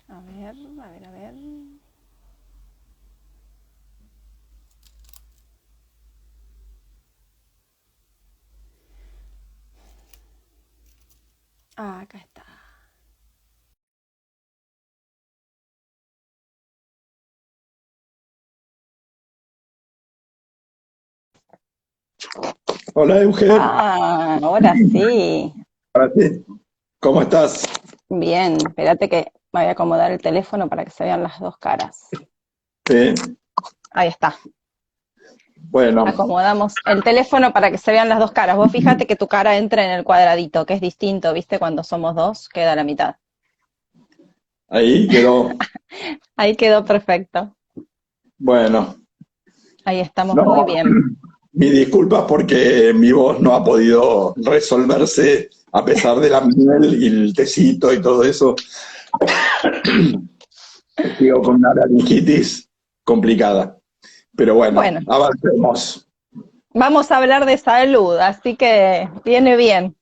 A ver, a ver, a ver. Ah, acá está. Hola Euge, Ah, ahora sí. para ti. ¿Cómo estás? Bien, espérate que me voy a acomodar el teléfono para que se vean las dos caras. Sí, Ahí está. bueno, Acomodamos el teléfono para que se vean las dos caras. Vos fíjate que tu cara entre en el cuadradito, que es distinto, ¿viste? Cuando somos dos, queda a la mitad. ahí quedó. Ahí quedó perfecto. Bueno, Ahí estamos no, muy bien. mi disculpa porque mi voz no ha podido resolverse a pesar de la miel y el tecito y todo eso. Sigo con una laringitis complicada. Pero bueno, Bueno, avancemos. vamos a hablar de salud, así que viene bien.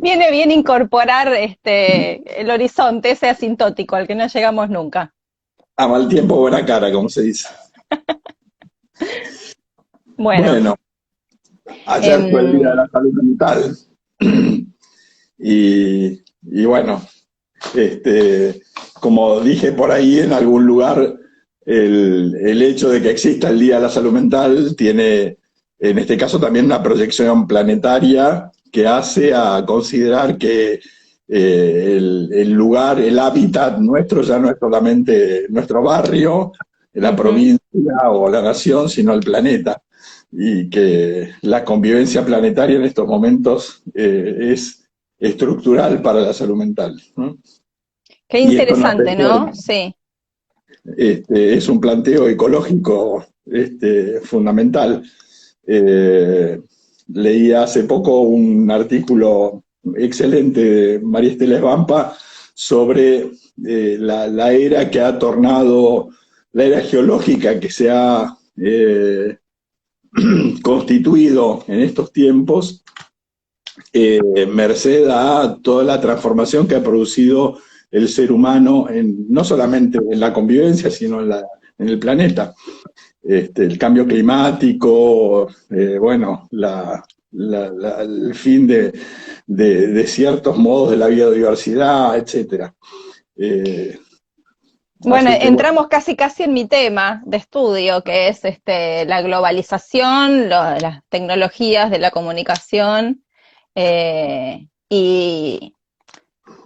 Viene bien incorporar el horizonte ese asintótico al que no llegamos nunca. A mal tiempo, buena cara, como se dice. Bueno, Bueno, ayer fue el Día de em, la Salud Mental y bueno, Este, como dije por ahí en algún lugar, el hecho de que exista el Día de la Salud Mental tiene, en este caso, también una proyección planetaria que hace a considerar que el lugar, el hábitat nuestro ya no es solamente nuestro barrio, la ujú. provincia o la nación, sino el planeta. Y que la convivencia planetaria en estos momentos es estructural para la salud mental, ¿no? Qué Y esto no interesante, ¿no? Sí. es un planteo ecológico fundamental. Eh, Leí hace poco un artículo excelente de María Estela Esbampa sobre la era que ha tornado, la era geológica que se ha constituido en estos tiempos, merced a toda la transformación que ha producido el ser humano, no solamente en la convivencia, sino en el planeta. El cambio climático, bueno, el fin de ciertos modos de la biodiversidad, etcétera. Eh, Bueno, Así que bueno, entramos casi casi en mi tema de estudio, que es la globalización, las tecnologías de la comunicación y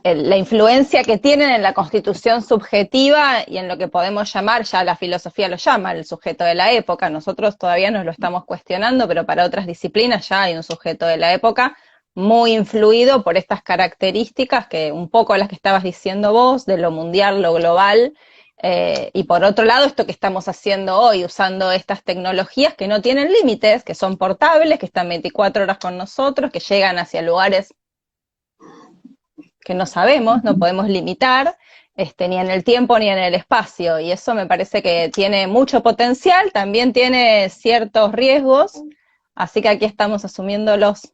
la influencia que tienen en la constitución subjetiva y en lo que podemos llamar, ya la filosofía lo llama, el sujeto de la época. Nosotros todavía nos lo estamos cuestionando, pero para otras disciplinas ya hay un sujeto de la época muy influido por estas características que un poco las que estabas diciendo vos, de lo mundial, lo global, y por otro lado, esto que estamos haciendo hoy, usando estas tecnologías que no tienen límites, que son portables, que están 24 horas con nosotros, que llegan hacia lugares que no sabemos, no podemos limitar, ni en el tiempo ni en el espacio. Y eso me parece que tiene mucho potencial, también tiene ciertos riesgos, así que aquí estamos asumiéndolos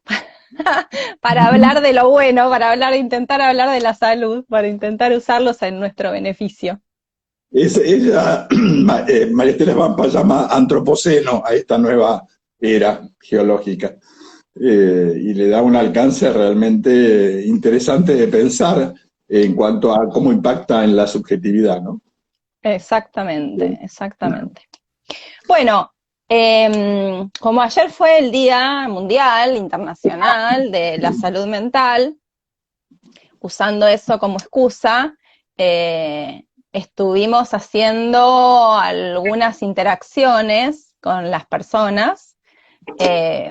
para hablar de lo bueno, para hablar, intentar hablar de la salud, para intentar usarlos en nuestro beneficio. ella, María Estela Vampa llama antropoceno a esta nueva era geológica. Y le da un alcance realmente interesante de pensar en cuanto a cómo impacta en la subjetividad, ¿no? Exactamente, exactamente. Bueno, como ayer fue el Día Mundial, Internacional de la Salud Mental, usando eso como excusa, estuvimos haciendo algunas interacciones con las personas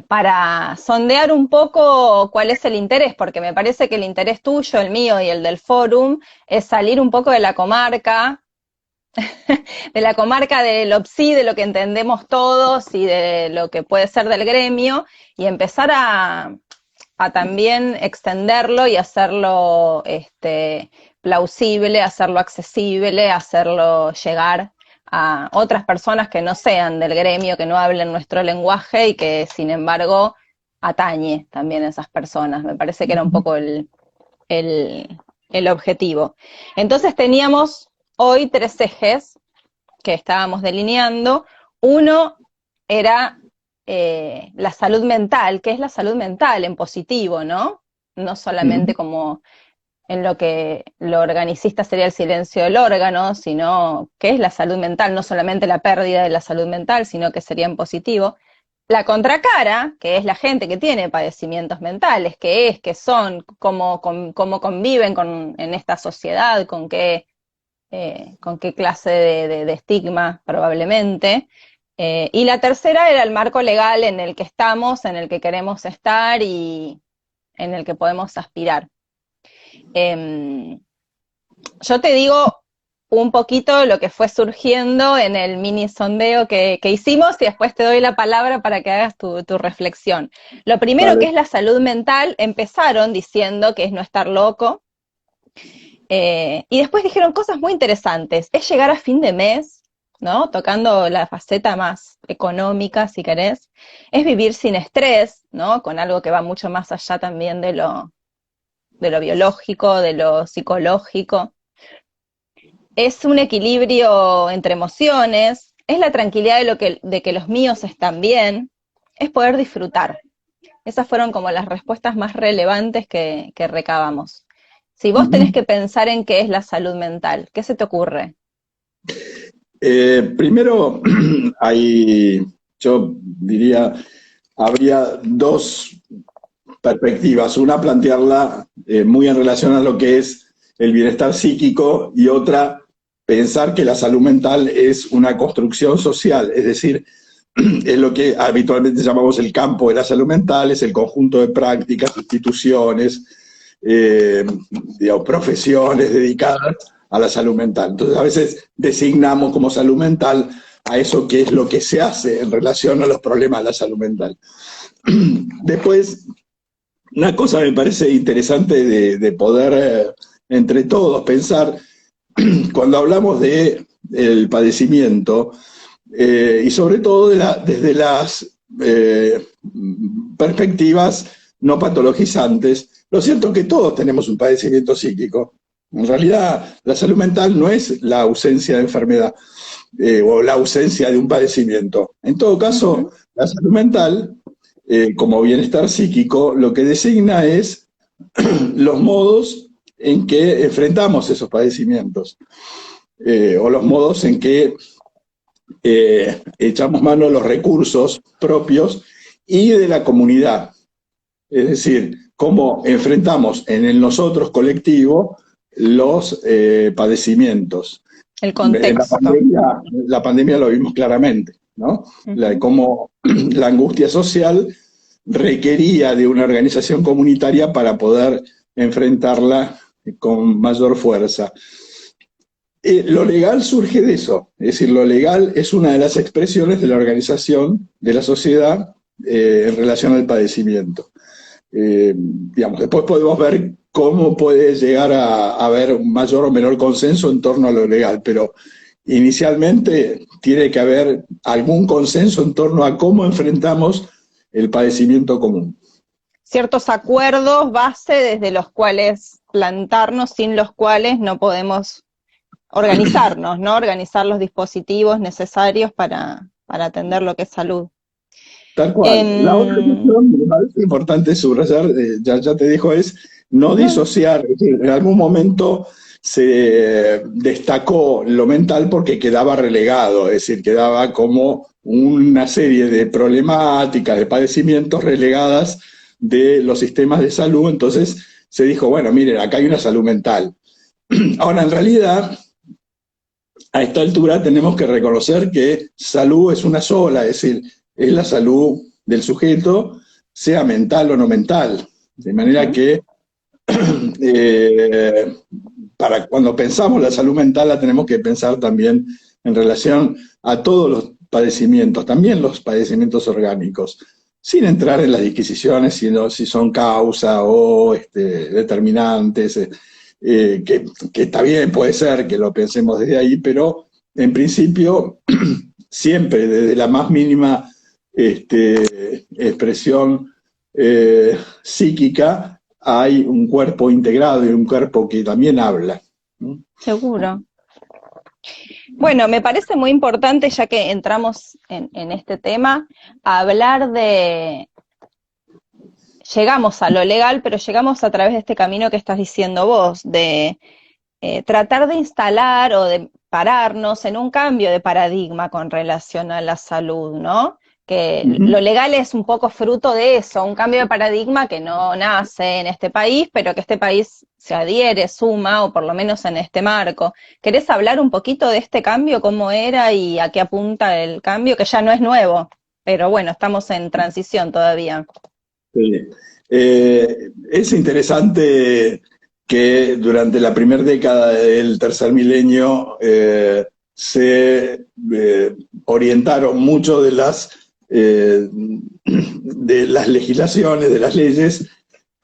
para sondear un poco cuál es el interés, porque me parece que el interés tuyo, el mío y el del fórum es salir un poco de la comarca del OPSI, de lo que entendemos todos y de lo que puede ser del gremio, y empezar a también extenderlo y hacerlo plausible, hacerlo accesible, hacerlo llegar a otras personas que no sean del gremio, que no hablen nuestro lenguaje y que sin embargo atañe también a esas personas. Me parece que era un poco el, el objetivo. Entonces teníamos hoy 3 ejes que estábamos delineando. Uno era la salud mental. ¿Qué es la salud mental en positivo, no? No solamente como en lo que lo organicista sería el silencio del órgano, sino qué es la salud mental, no solamente la pérdida de la salud mental, sino que sería en positivo. La contracara, que es la gente que tiene padecimientos mentales, que son, cómo conviven en esta sociedad, con qué clase de estigma probablemente. Y la tercera era el marco legal en el que estamos, en el que queremos estar y en el que podemos aspirar. Yo te digo un poquito lo que fue surgiendo en el mini sondeo que hicimos y después te doy la palabra para que hagas tu reflexión. Lo primero, vale, que es la salud mental, empezaron diciendo que es no estar loco, y después dijeron cosas muy interesantes, es llegar a fin de mes, ¿no? Tocando la faceta más económica, si querés, es vivir sin estrés, ¿no? Con algo que va mucho más allá también de lo biológico, de lo psicológico. Es un equilibrio entre emociones, es la tranquilidad de que los míos están bien, es poder disfrutar. Esas fueron como las respuestas más relevantes que recabamos. Si vos tenés que pensar en qué es la salud mental, ¿qué se te ocurre? Primero, yo diría, habría dos perspectivas. Una, plantearla muy en relación a lo que es el bienestar psíquico, y otra, pensar que la salud mental es una construcción social, es decir, es lo que habitualmente llamamos el campo de la salud mental, es el conjunto de prácticas, instituciones, digamos, profesiones dedicadas a la salud mental. Entonces a veces designamos como salud mental a eso que es lo que se hace en relación a los problemas de la salud mental. Después, una cosa me parece interesante de poder entre todos pensar, cuando hablamos del padecimiento, y sobre todo desde las perspectivas no patologizantes, lo cierto es que todos tenemos un padecimiento psíquico. En realidad, la salud mental no es la ausencia de enfermedad o la ausencia de un padecimiento. En todo caso, la salud mental, como bienestar psíquico, lo que designa es los modos en que enfrentamos esos padecimientos, o los modos en que echamos mano de los recursos propios y de la comunidad. Es decir, cómo enfrentamos en el nosotros colectivo los padecimientos. El contexto. La pandemia lo vimos claramente, ¿no? Cómo la angustia social requería de una organización comunitaria para poder enfrentarla con mayor fuerza. Lo legal surge de eso, es decir, lo legal es una de las expresiones de la organización de la sociedad en relación al padecimiento. Digamos, después podemos ver cómo puede llegar a haber un mayor o menor consenso en torno a lo legal, pero inicialmente tiene que haber algún consenso en torno a cómo enfrentamos el padecimiento común. Ciertos acuerdos base desde los cuales plantarnos, sin los cuales no podemos organizarnos, ¿no? Organizar los dispositivos necesarios para atender lo que es salud. Tal cual. La otra cuestión que me parece importante subrayar, ya te dijo, es no disociar. Es decir, en algún momento se destacó lo mental porque quedaba relegado, es decir, quedaba como una serie de problemáticas, de padecimientos relegadas de los sistemas de salud. Entonces se dijo, bueno, miren, acá hay una salud mental. Ahora, en realidad, a esta altura tenemos que reconocer que salud es una sola, es decir, es la salud del sujeto, sea mental o no mental. De manera que para cuando pensamos la salud mental la tenemos que pensar también en relación a todos los padecimientos, también los padecimientos orgánicos, sin entrar en las disquisiciones, sino si son causa o determinantes, que está bien, puede ser que lo pensemos desde ahí, pero en principio siempre desde la más mínima expresión psíquica hay un cuerpo integrado y un cuerpo que también habla. Seguro. Bueno, me parece muy importante, ya que entramos en este tema, hablar de, llegamos a lo legal, pero llegamos a través de este camino que estás diciendo vos, de tratar de instalar o de pararnos en un cambio de paradigma con relación a la salud, ¿no? Que lo legal es un poco fruto de eso, un cambio de paradigma que no nace en este país, pero que este país se adhiere, suma, o por lo menos en este marco. ¿Querés hablar un poquito de este cambio, cómo era y a qué apunta el cambio, que ya no es nuevo, pero bueno, estamos en transición todavía? Sí. Es interesante que durante la primera década del tercer milenio se orientaron mucho de las legislaciones, de las leyes,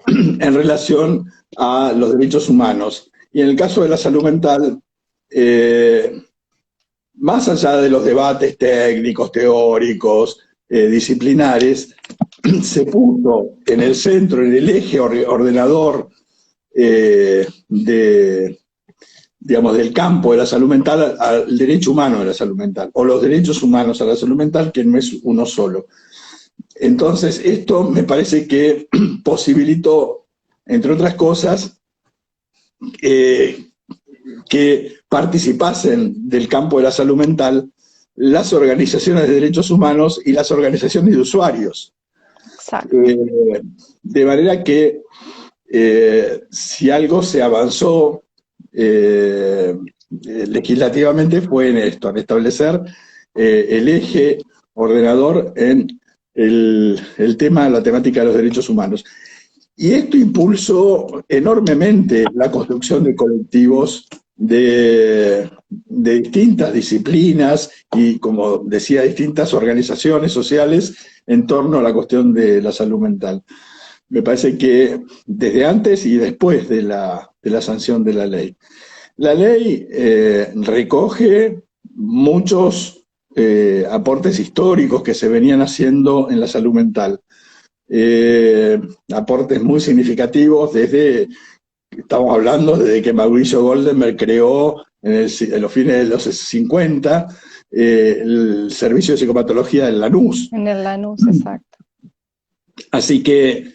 en relación a los derechos humanos. Y en el caso de la salud mental, más allá de los debates técnicos, teóricos, disciplinares, se puso en el centro, en el eje ordenador digamos, del campo de la salud mental al derecho humano de la salud mental, o los derechos humanos a la salud mental, que no es uno solo. Entonces, esto me parece que posibilitó, entre otras cosas, que participasen del campo de la salud mental las organizaciones de derechos humanos y las organizaciones de usuarios. Exacto. De manera que si algo se avanzó legislativamente fue en esto, en establecer el eje ordenador en el tema, la temática de los derechos humanos. Y esto impulsó enormemente la construcción de colectivos de distintas disciplinas y, como decía, distintas organizaciones sociales en torno a la cuestión de la salud mental. Me parece que desde antes y después de la sanción de la ley. La ley recoge muchos aportes históricos que se venían haciendo en la salud mental. Aportes muy significativos estamos hablando desde que Mauricio Goldenberg creó en los fines de los 50 el servicio de psicopatología del Lanús. En el Lanús, exacto. Así que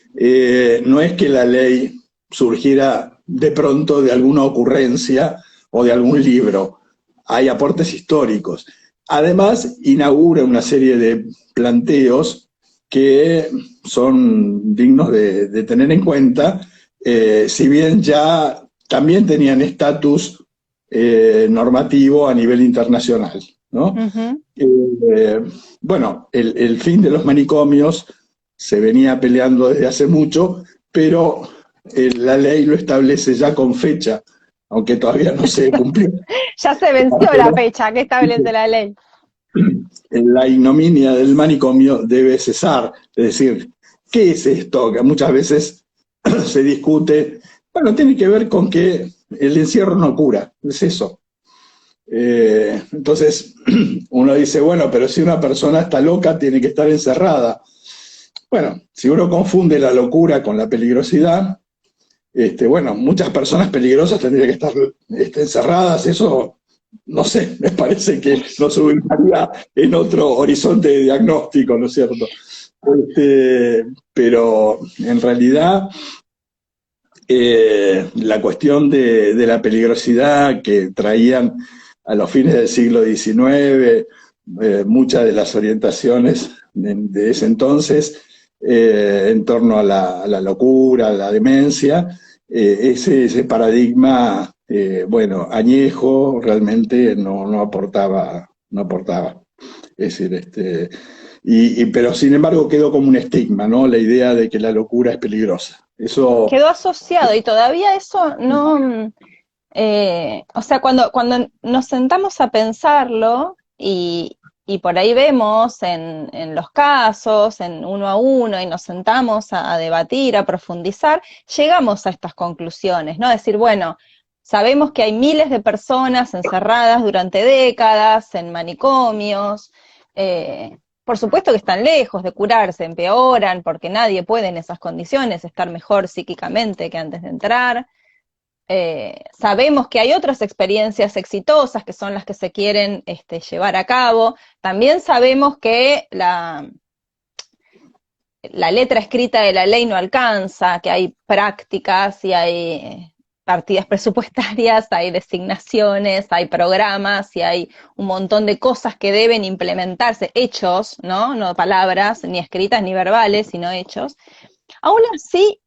no es que la ley surgiera de pronto de alguna ocurrencia o de algún libro, hay aportes históricos. Además, inaugura una serie de planteos que son dignos de tener en cuenta, si bien ya también tenían estatus normativo a nivel internacional, ¿no? Bueno, el fin de los manicomios se venía peleando desde hace mucho, pero la ley lo establece ya con fecha, aunque todavía no se cumplió. Ya se venció la fecha que establece la ley. La ignominia del manicomio debe cesar. Es decir, ¿qué es esto? Que muchas veces se discute. Bueno, tiene que ver con que el encierro no cura, es eso. Entonces, uno dice, bueno, pero si una persona está loca, tiene que estar encerrada. Bueno, si uno confunde la locura con la peligrosidad, bueno, muchas personas peligrosas tendrían que estar encerradas, eso, no sé, me parece que nos ubicaría en otro horizonte de diagnóstico, ¿no es cierto? Pero en realidad la cuestión de la peligrosidad que traían a los fines del siglo XIX, muchas de las orientaciones de ese entonces, en torno a la locura, a la demencia, ese paradigma, bueno, añejo, realmente no aportaba. Es decir, pero sin embargo quedó como un estigma, ¿no? La idea de que la locura es peligrosa. Eso quedó asociado y todavía eso no, o sea, cuando nos sentamos a pensarlo y por ahí vemos en los casos, en uno a uno, y nos sentamos a debatir, a profundizar, llegamos a estas conclusiones, ¿no? Decir, bueno, sabemos que hay miles de personas encerradas durante décadas en manicomios, por supuesto que están lejos de curarse, empeoran, porque nadie puede en esas condiciones estar mejor psíquicamente que antes de entrar. Sabemos que hay otras experiencias exitosas que son las que se quieren llevar a cabo. También sabemos que la letra escrita de la ley no alcanza, que hay prácticas y hay partidas presupuestarias, hay designaciones, hay programas y hay un montón de cosas que deben implementarse, hechos, ¿no? No palabras, ni escritas ni verbales, sino hechos. Aún así,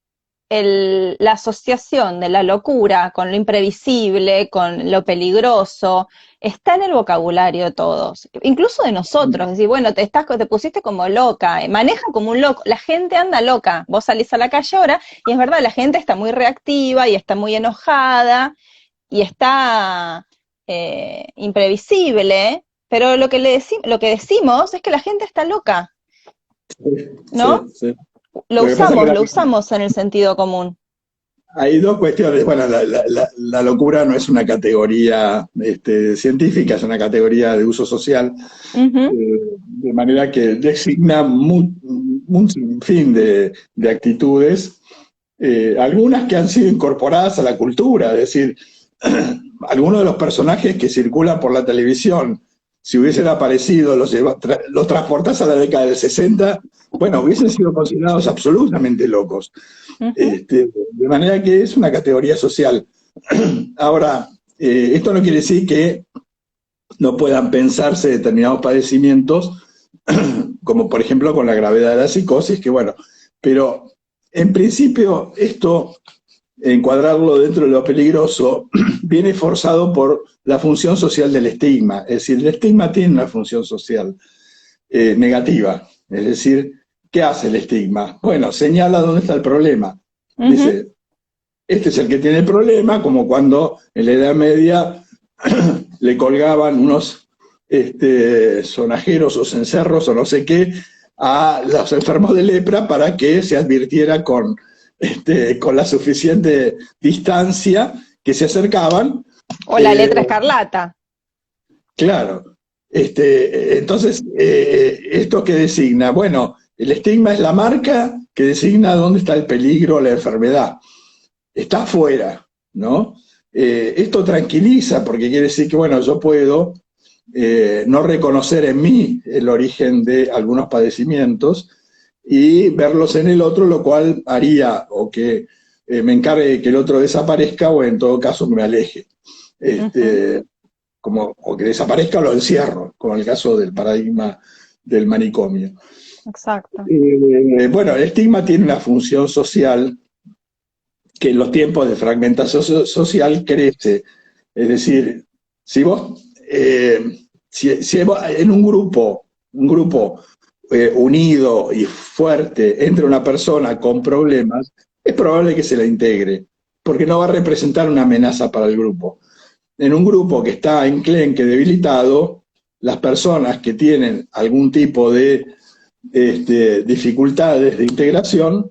la asociación de la locura con lo imprevisible, con lo peligroso, está en el vocabulario de todos, incluso de nosotros. Es decir, bueno, te pusiste como loca, manejan como un loco, la gente anda loca. Vos salís a la calle ahora y es verdad, la gente está muy reactiva y está muy enojada y está imprevisible, pero lo que decimos es que la gente está loca, ¿no? Sí, sí. Lo Lo que pasa es que lo usamos en el sentido común. hay dos cuestiones. Bueno, la locura no es una categoría científica, es una categoría de uso social, Uh-huh. de manera que designa un sinfín de actitudes, algunas que han sido incorporadas a la cultura, es decir, algunos de los personajes que circulan por la televisión, si hubiesen aparecido, los transportás a la década del 60, bueno, hubiesen sido considerados absolutamente locos. Uh-huh. De manera que es una categoría social. Ahora, esto no quiere decir que no puedan pensarse determinados padecimientos, como por ejemplo con la gravedad de la psicosis, que bueno, pero en principio esto, encuadrarlo dentro de lo peligroso, viene forzado por la función social del estigma. Es decir, el estigma tiene una función social negativa. Es decir, ¿qué hace el estigma? Bueno, señala dónde está el problema. Uh-huh. Dice, este es el que tiene el problema, como cuando en la Edad Media le colgaban unos sonajeros o cencerros o no sé qué a los enfermos de lepra para que se advirtiera con la suficiente distancia que se acercaban. O la letra escarlata. Claro. Entonces, ¿esto qué designa? Bueno, el estigma es la marca que designa dónde está el peligro o la enfermedad. Está afuera, ¿no? Esto tranquiliza porque quiere decir que, bueno, yo puedo no reconocer en mí el origen de algunos padecimientos y verlos en el otro, lo cual haría o que me encargue de que el otro desaparezca o en todo caso me aleje. Uh-huh. O que desaparezca o lo encierro, como en el caso del paradigma del manicomio. Exacto. Bueno, el estigma tiene una función social que en los tiempos de fragmentación social crece. Es decir, si vos, si en un grupo unido y fuerte entra una persona con problemas, es probable que se la integre, porque no va a representar una amenaza para el grupo. En un grupo que está enclenque, debilitado, las personas que tienen algún tipo de dificultades de integración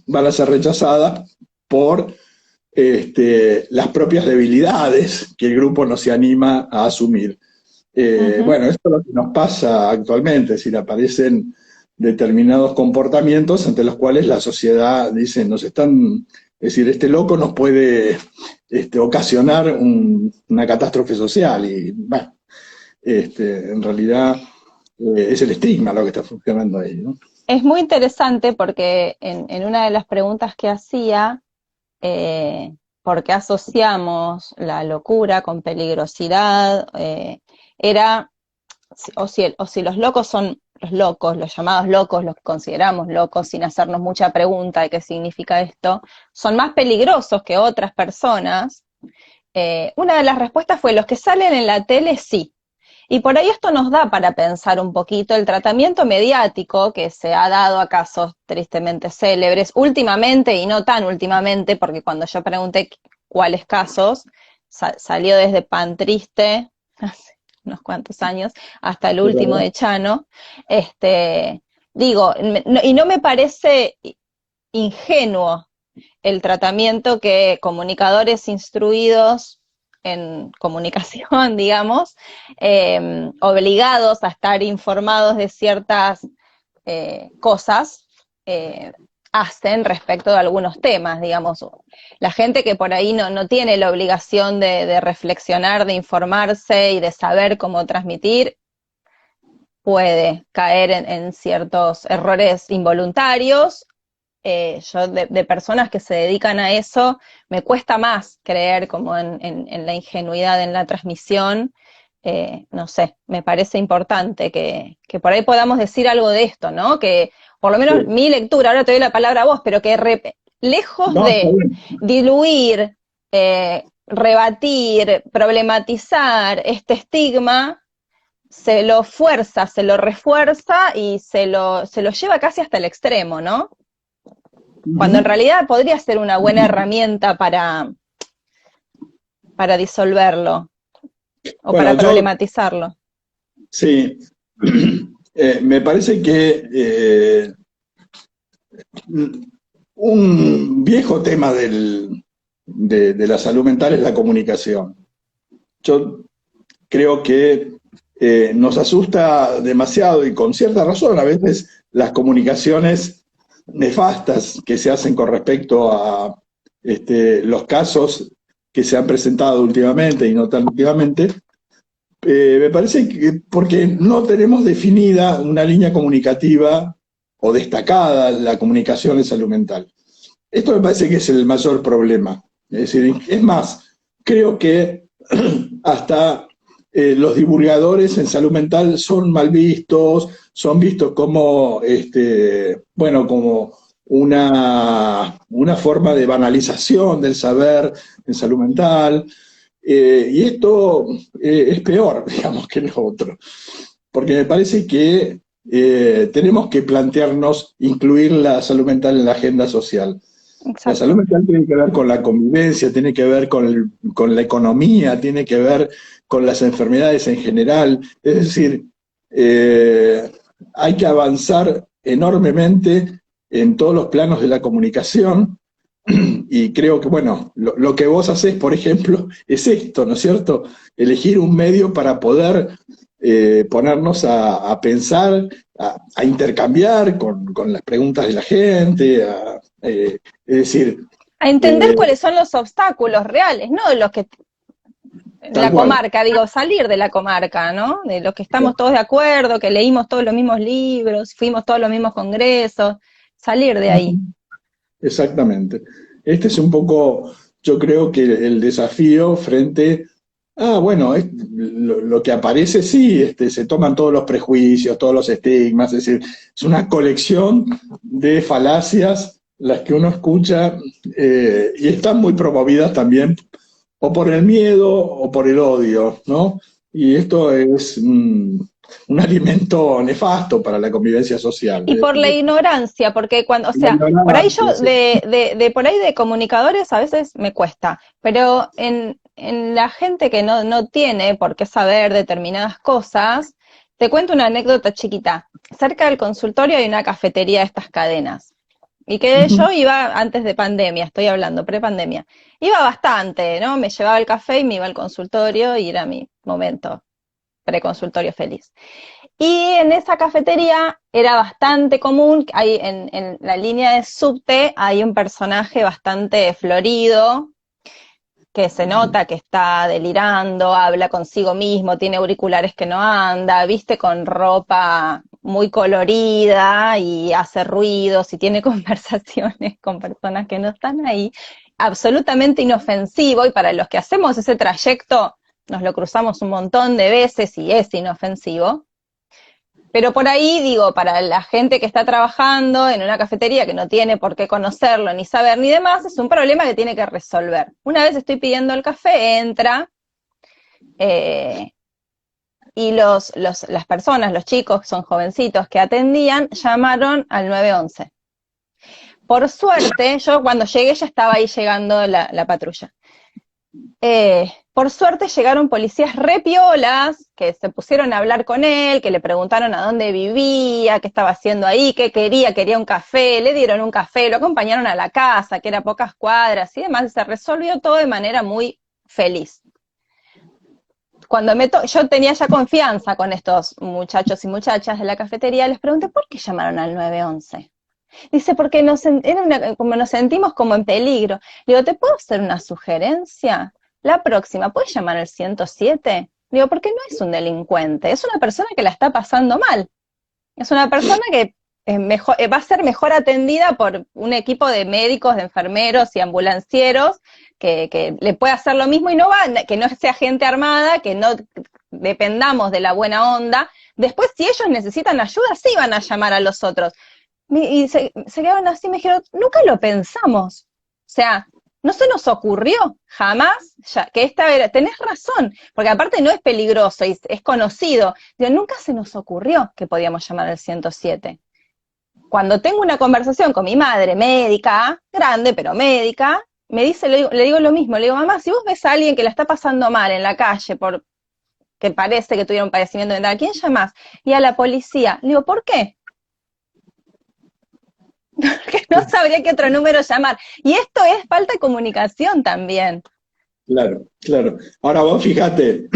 van a ser rechazadas por las propias debilidades que el grupo no se anima a asumir. Uh-huh. Bueno, esto es lo que nos pasa actualmente, es decir, aparecen determinados comportamientos ante los cuales la sociedad dice, es decir, este loco nos puede ocasionar una catástrofe social y, bueno, en realidad es el estigma lo que está funcionando ahí, ¿no? Es muy interesante porque en una de las preguntas que hacía, ¿por qué asociamos la locura con peligrosidad? Era, o si los locos son los locos, los llamados locos, los que consideramos locos sin hacernos mucha pregunta de qué significa esto, son más peligrosos que otras personas. Una de las respuestas fue, los que salen en la tele sí. Y por ahí esto nos da para pensar un poquito el tratamiento mediático que se ha dado a casos tristemente célebres, últimamente y no tan últimamente, porque cuando yo pregunté cuáles casos, salió desde Pan Triste, hace unos cuantos años, hasta el último de Chano. Digo, y no me parece ingenuo el tratamiento que comunicadores instruidos en comunicación, digamos, obligados a estar informados de ciertas cosas, hacen respecto de algunos temas, digamos. La gente que por ahí no tiene la obligación de reflexionar, de informarse y de saber cómo transmitir, puede caer en ciertos errores involuntarios. Yo de personas que se dedican a eso, me cuesta más creer como en la ingenuidad en la transmisión. No sé, me parece importante que por ahí podamos decir algo de esto, ¿no? Que por lo menos Sí. mi lectura, ahora te doy la palabra a vos, pero que lejos No, está de bien. diluir, rebatir, problematizar este estigma, se lo fuerza, se lo refuerza y se lo lleva casi hasta el extremo, ¿no? Cuando en Ujú. realidad podría ser una buena herramienta para disolverlo o para Bueno, yo problematizarlo. sí, me parece que un viejo tema de la salud mental es la comunicación. Yo creo que nos asusta demasiado y con cierta razón a veces las comunicaciones nefastas que se hacen con respecto a los casos que se han presentado últimamente y no tan últimamente. Me parece que porque no tenemos definida una línea comunicativa o destacada la comunicación en salud mental. Esto me parece que es el mayor problema. Es decir, es más, creo que hasta los divulgadores en salud mental son mal vistos, son vistos como, bueno, como una forma de banalización del saber en salud mental. Y esto es peor, digamos, que lo otro, porque me parece que tenemos que plantearnos incluir la salud mental en la agenda social. La salud Exacto. mental tiene que ver con la convivencia, tiene que ver con la economía, tiene que ver con las enfermedades en general. Es decir, eh, hay que avanzar enormemente en todos los planos de la comunicación y creo que, bueno, lo que vos hacés, por ejemplo, es esto, ¿no es cierto? Elegir un medio para poder ponernos a pensar, a intercambiar con las preguntas de la gente, es decir, A entender eh, cuáles son los obstáculos reales, no los que tal la cual. comarca, digo, salir de la comarca, ¿no? De los que estamos todos de acuerdo, que leímos todos los mismos libros, fuimos todos los mismos congresos, salir de ahí. Exactamente. Este es un poco, yo creo que el desafío frente bueno, lo que aparece sí, se toman todos los prejuicios, todos los estigmas, es decir, es una colección de falacias las que uno escucha y están muy promovidas también o por el miedo o por el odio, ¿no? Y esto es un alimento nefasto para la convivencia social. Y por la ignorancia, porque cuando, o La sea, por ahí yo ignorancia, sí. por ahí de comunicadores a veces me cuesta, pero en la gente que no tiene por qué saber determinadas cosas, te cuento una anécdota chiquita. Cerca del consultorio hay una cafetería de estas cadenas. Y que yo iba antes de pandemia, estoy hablando, prepandemia. Iba bastante, ¿no? Me llevaba el café y me iba al consultorio y era mi momento preconsultorio feliz. Y en esa cafetería era bastante común, hay en la línea de subte hay un personaje bastante florido, que se nota que está delirando, habla consigo mismo, tiene auriculares que no anda, viste con ropa muy colorida y hace ruidos y tiene conversaciones con personas que no están ahí, absolutamente inofensivo, y para los que hacemos ese trayecto nos lo cruzamos un montón de veces y es inofensivo. Pero por ahí, digo, para la gente que está trabajando en una cafetería que no tiene por qué conocerlo, ni saber, ni demás, es un problema que tiene que resolver. Una vez estoy pidiendo el café, entra, eh, y las personas, los chicos, son jovencitos que atendían, llamaron al 911. Por suerte, yo cuando llegué ya estaba ahí llegando la patrulla. Por suerte llegaron policías re piolas, que se pusieron a hablar con él, que le preguntaron a dónde vivía, qué estaba haciendo ahí, qué quería un café, le dieron un café, lo acompañaron a la casa, que era pocas cuadras y demás, y se resolvió todo de manera muy feliz. yo tenía ya confianza con estos muchachos y muchachas de la cafetería, les pregunté, ¿por qué llamaron al 911? Dice, porque como nos sentimos como en peligro. Le digo, ¿te puedo hacer una sugerencia? La próxima, ¿puedes llamar al 107? Digo, porque no es un delincuente, es una persona que la está pasando mal. Es una persona que va a ser mejor atendida por un equipo de médicos, de enfermeros y ambulancieros que le puede hacer lo mismo y que no sea gente armada, que no dependamos de la buena onda. Después, si ellos necesitan ayuda, sí van a llamar a los otros. Y se quedaron así, me dijeron, nunca lo pensamos. O sea, no se nos ocurrió jamás que tenés razón, porque aparte no es peligroso y es conocido. Digo, nunca se nos ocurrió que podíamos llamar al 107. Cuando tengo una conversación con mi madre, médica, grande, pero médica, me dice, le digo lo mismo, le digo, mamá, si vos ves a alguien que la está pasando mal en la calle que parece que tuviera un padecimiento mental, ¿a quién llamás? Y a la policía. Le digo, ¿por qué? Que no sabría qué otro número llamar. Y esto es falta de comunicación también. Claro, claro. Ahora vos fíjate,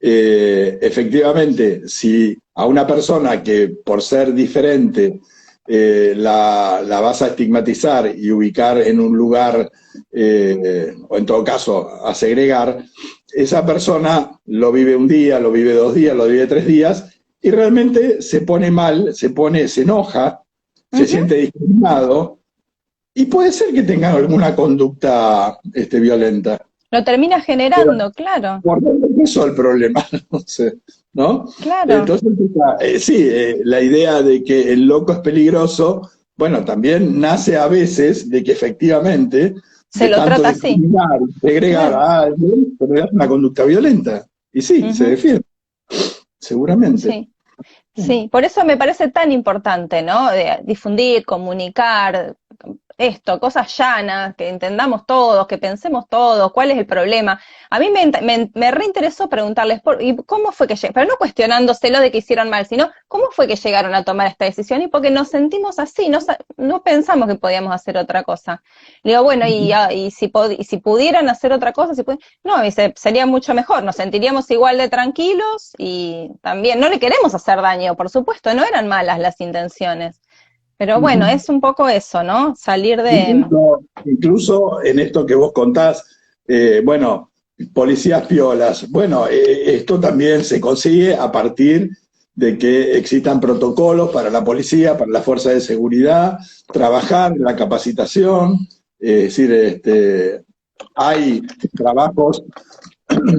efectivamente, si a una persona que por ser diferente la vas a estigmatizar y ubicar en un lugar, o en todo caso a segregar, esa persona lo vive un día, lo vive 2 días, lo vive 3 días, y realmente se pone mal, se enoja, se siente discriminado, y puede ser que tenga alguna conducta violenta. Lo termina generando, claro. ¿Por dónde empezó el problema? No sé, ¿no? Claro. Entonces, sí, la idea de que el loco es peligroso, bueno, también nace a veces de que efectivamente se lo trata así. Segregar a alguien, pero es una conducta violenta. Y sí, se defiende, seguramente. Sí. Sí, por eso me parece tan importante, ¿no? De difundir, comunicar, cosas llanas, que entendamos todos, que pensemos todos, cuál es el problema. A mí me reinteresó preguntarles, ¿y cómo fue que llegaron? Pero no cuestionándoselo de que hicieron mal, sino ¿cómo fue que llegaron a tomar esta decisión? Y porque nos sentimos así, no pensamos que podíamos hacer otra cosa. Le digo, bueno, y si pudieran hacer otra cosa, no, dice, sería mucho mejor, nos sentiríamos igual de tranquilos y también no le queremos hacer daño, por supuesto, no eran malas las intenciones. Pero bueno, es un poco eso, ¿no? Salir de... Incluso en esto que vos contás, bueno, policías piolas, bueno, esto también se consigue a partir de que existan protocolos para la policía, para la fuerza de seguridad, trabajar en la capacitación, es decir, hay trabajos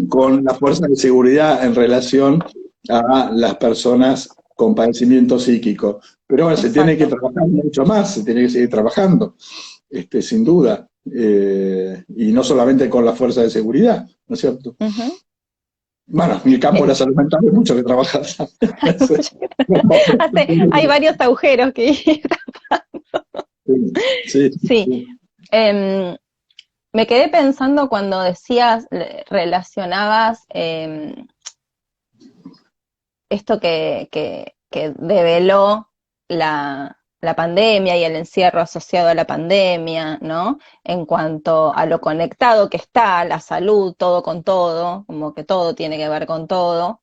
con la fuerza de seguridad en relación a las personas con padecimiento psíquico. Pero bueno, se tiene que trabajar mucho más, se tiene que seguir trabajando, sin duda. Y no solamente con la fuerza de seguridad, ¿no es cierto? Bueno, en el campo de la salud mental hay mucho que trabajar. Hay varios agujeros que ir tapando. Sí. Me quedé pensando cuando decías, relacionabas esto que develó la pandemia y el encierro asociado a la pandemia, ¿no? En cuanto a lo conectado que está, la salud, todo con todo, como que todo tiene que ver con todo.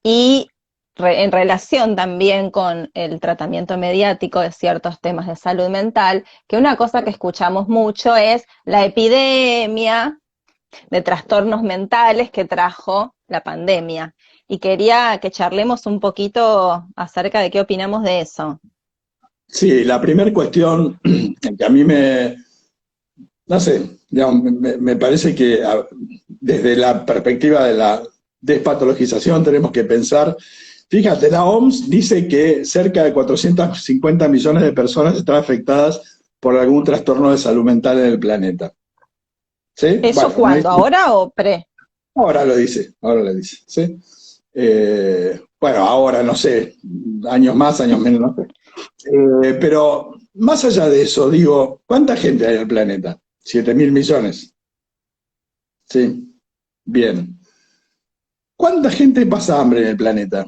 Y en relación también con el tratamiento mediático de ciertos temas de salud mental, que una cosa que escuchamos mucho es la epidemia de trastornos mentales que trajo la pandemia. Y quería que charlemos un poquito acerca de qué opinamos de eso. Sí, la primera cuestión que a mí no sé, digamos, me parece que desde la perspectiva de la despatologización tenemos que pensar, fíjate, la OMS dice que cerca de 450 millones de personas están afectadas por algún trastorno de salud mental en el planeta. ¿Sí? ¿Eso bueno, cuándo? ¿Ahora o pre? Ahora lo dice, ¿sí? Bueno, ahora no sé, años más, años menos, no sé. Pero más allá de eso, digo, ¿cuánta gente hay en el planeta? 7.000 millones. Sí, bien. ¿Cuánta gente pasa hambre en el planeta?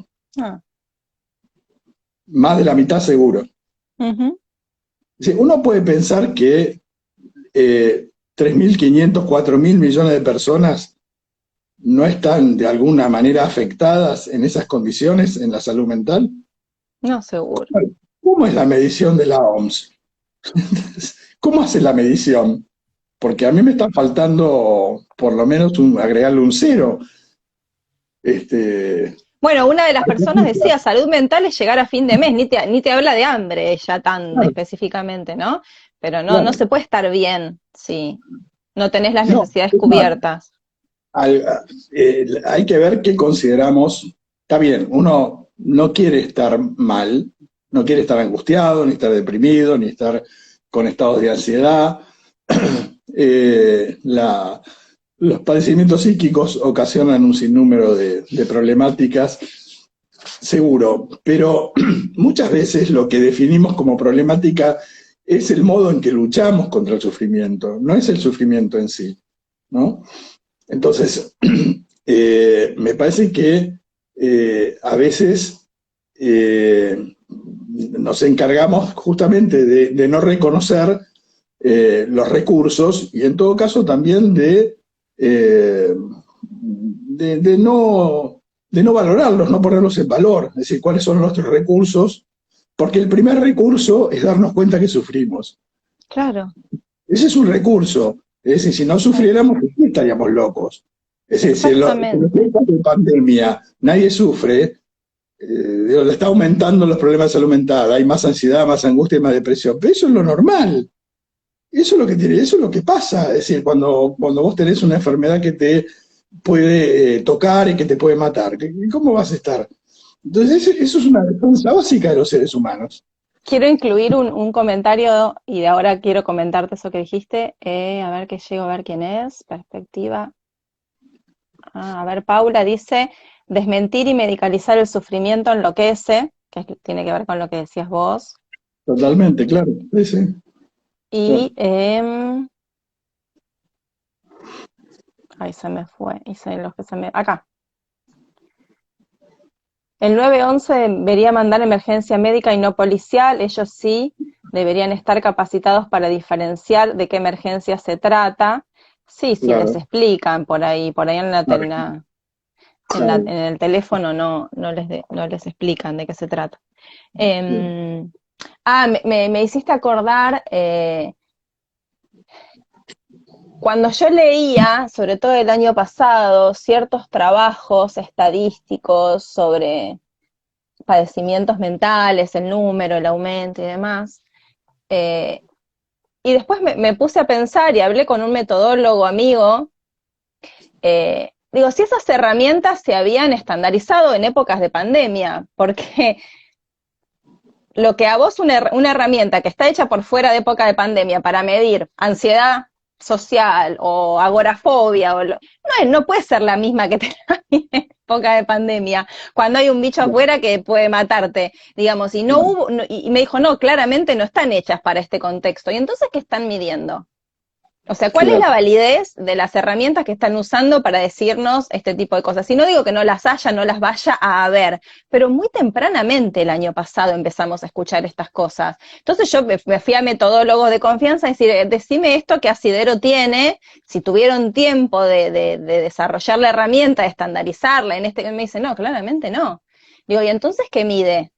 Más de la mitad seguro. Sí, uno puede pensar que 3.500, 4.000 millones de personas no están de alguna manera afectadas en esas condiciones en la salud mental? No, seguro. ¿Cómo es la medición de la OMS? ¿Cómo hace la medición? Porque a mí me está faltando por lo menos agregarle un cero. Bueno, una de las personas decía, salud mental es llegar a fin de mes, ni te habla de hambre ella tan Claro, específicamente, ¿no? Pero no claro. se puede estar bien si no tenés las No, necesidades es más, cubiertas. al- hay que ver qué consideramos. Está bien, uno no quiere estar mal, no quiere estar angustiado, ni estar deprimido, ni estar con estados de ansiedad. Eh, la, los padecimientos psíquicos ocasionan un sinnúmero de problemáticas, seguro, pero muchas veces lo que definimos como problemática es el modo en que luchamos contra el sufrimiento, no es el sufrimiento en sí, ¿no? Entonces, me parece que a veces nos encargamos justamente de no reconocer los recursos y en todo caso también eh, de no valorarlos, no ponerlos en valor, es decir, cuáles son nuestros recursos, porque el primer recurso es darnos cuenta que sufrimos. Claro, Ese es un recurso. Es decir, si no sufriéramos, ¿sí estaríamos locos? Es decir, si en los exactamente. tiempos de pandemia nadie sufre, le está aumentando los problemas de salud mental, hay más ansiedad, más angustia y más depresión. Pero eso es lo normal. Eso es lo que tiene, eso es lo que pasa. Es decir, cuando vos tenés una enfermedad que te puede tocar y que te puede matar, ¿cómo vas a estar? Entonces, eso es una defensa básica de los seres humanos. Quiero incluir un comentario y de ahora quiero comentarte eso que dijiste. A ver que llego a ver quién es. Perspectiva. A ver, Paula dice, desmentir y medicalizar el sufrimiento enloquece, tiene que ver con lo que decías vos. Totalmente, claro. Sí, sí, claro. Y, ahí se me fue, acá. El 911 debería mandar emergencia médica y no policial, ellos sí deberían estar capacitados para diferenciar de qué emergencia se trata. Sí, sí, les Claro, explican por ahí claro, en claro. el teléfono no les explican de qué se trata. Sí. Me hiciste acordar, cuando yo leía, sobre todo el año pasado, ciertos trabajos estadísticos sobre padecimientos mentales, el número, el aumento y demás, eh, y después me puse a pensar y hablé con un metodólogo amigo, digo, si esas herramientas se habían estandarizado en épocas de pandemia, porque lo que a vos una herramienta que está hecha por fuera de época de pandemia para medir ansiedad social o agorafobia, no puede ser la misma que te da en época de pandemia, cuando hay un bicho afuera que puede matarte, digamos, y no Claro. hubo, y me dijo, no, claramente no están hechas para este contexto. Y entonces, ¿qué están midiendo? O sea, ¿cuál es Claro. la validez de las herramientas que están usando para decirnos este tipo de cosas? Y no digo que no las haya, no las vaya a haber, pero muy tempranamente el año pasado empezamos a escuchar estas cosas. Entonces yo me fui a metodólogos de confianza a decir, decime esto que Asidero tiene, si tuvieron tiempo de desarrollar la herramienta, de estandarizarla, me dice, no, claramente no. Digo, ¿y entonces qué mide?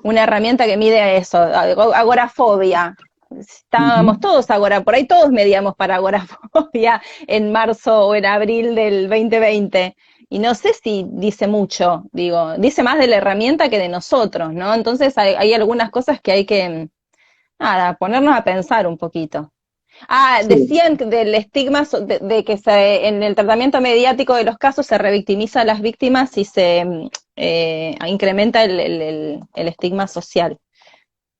Una herramienta que mide eso, agorafobia. Estábamos Ujú. todos agora, por ahí todos medíamos para agorafobia en marzo o en abril del 2020. Y no sé si dice mucho, digo, dice más de la herramienta que de nosotros, ¿no? Entonces hay algunas cosas que hay que, nada, ponernos a pensar un poquito. Sí, Decían del estigma de que en el tratamiento mediático de los casos se revictimiza a las víctimas y se incrementa el estigma social.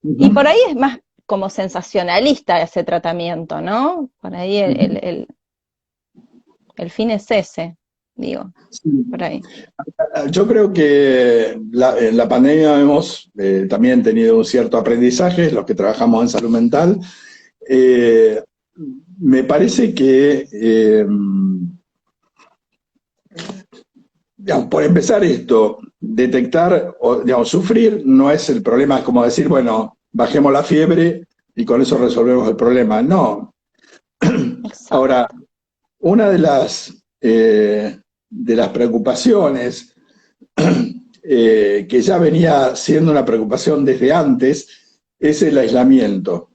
Y por ujú, ahí es más como sensacionalista ese tratamiento, ¿no? Por ahí ujú, el fin es ese, digo, por sí. ahí. Yo creo que en la pandemia hemos también tenido un cierto aprendizaje, los que trabajamos en salud mental. Eh, Me parece que, digamos, por empezar esto, detectar o digamos, sufrir no es el problema, es como decir, bueno, bajemos la fiebre y con eso resolvemos el problema. No. Ahora, Exacto. una de las de las preocupaciones que ya venía siendo una preocupación desde antes, es el aislamiento.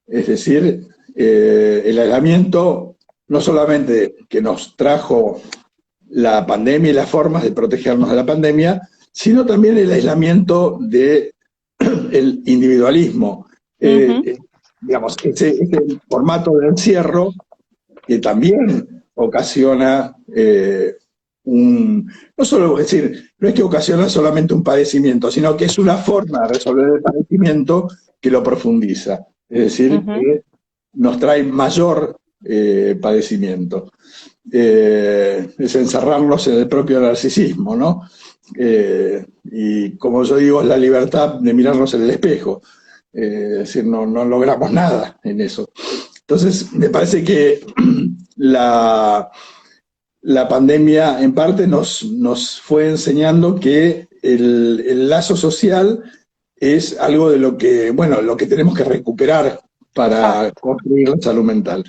Es decir, el aislamiento no solamente que nos trajo la pandemia y las formas de protegernos de la pandemia, sino también el aislamiento del individualismo. Digamos, ese formato de encierro que también ocasiona no solo, es decir, no es que ocasiona solamente un padecimiento, sino que es una forma de resolver el padecimiento que lo profundiza. Es decir, que nos trae mayor padecimiento. Es encerrarnos en el propio narcisismo, ¿no? Y como yo digo, es la libertad de mirarnos en el espejo. Es decir, no logramos nada en eso. Entonces, me parece que la pandemia en parte nos fue enseñando que el lazo social es algo de lo que tenemos que recuperar para construir la salud mental.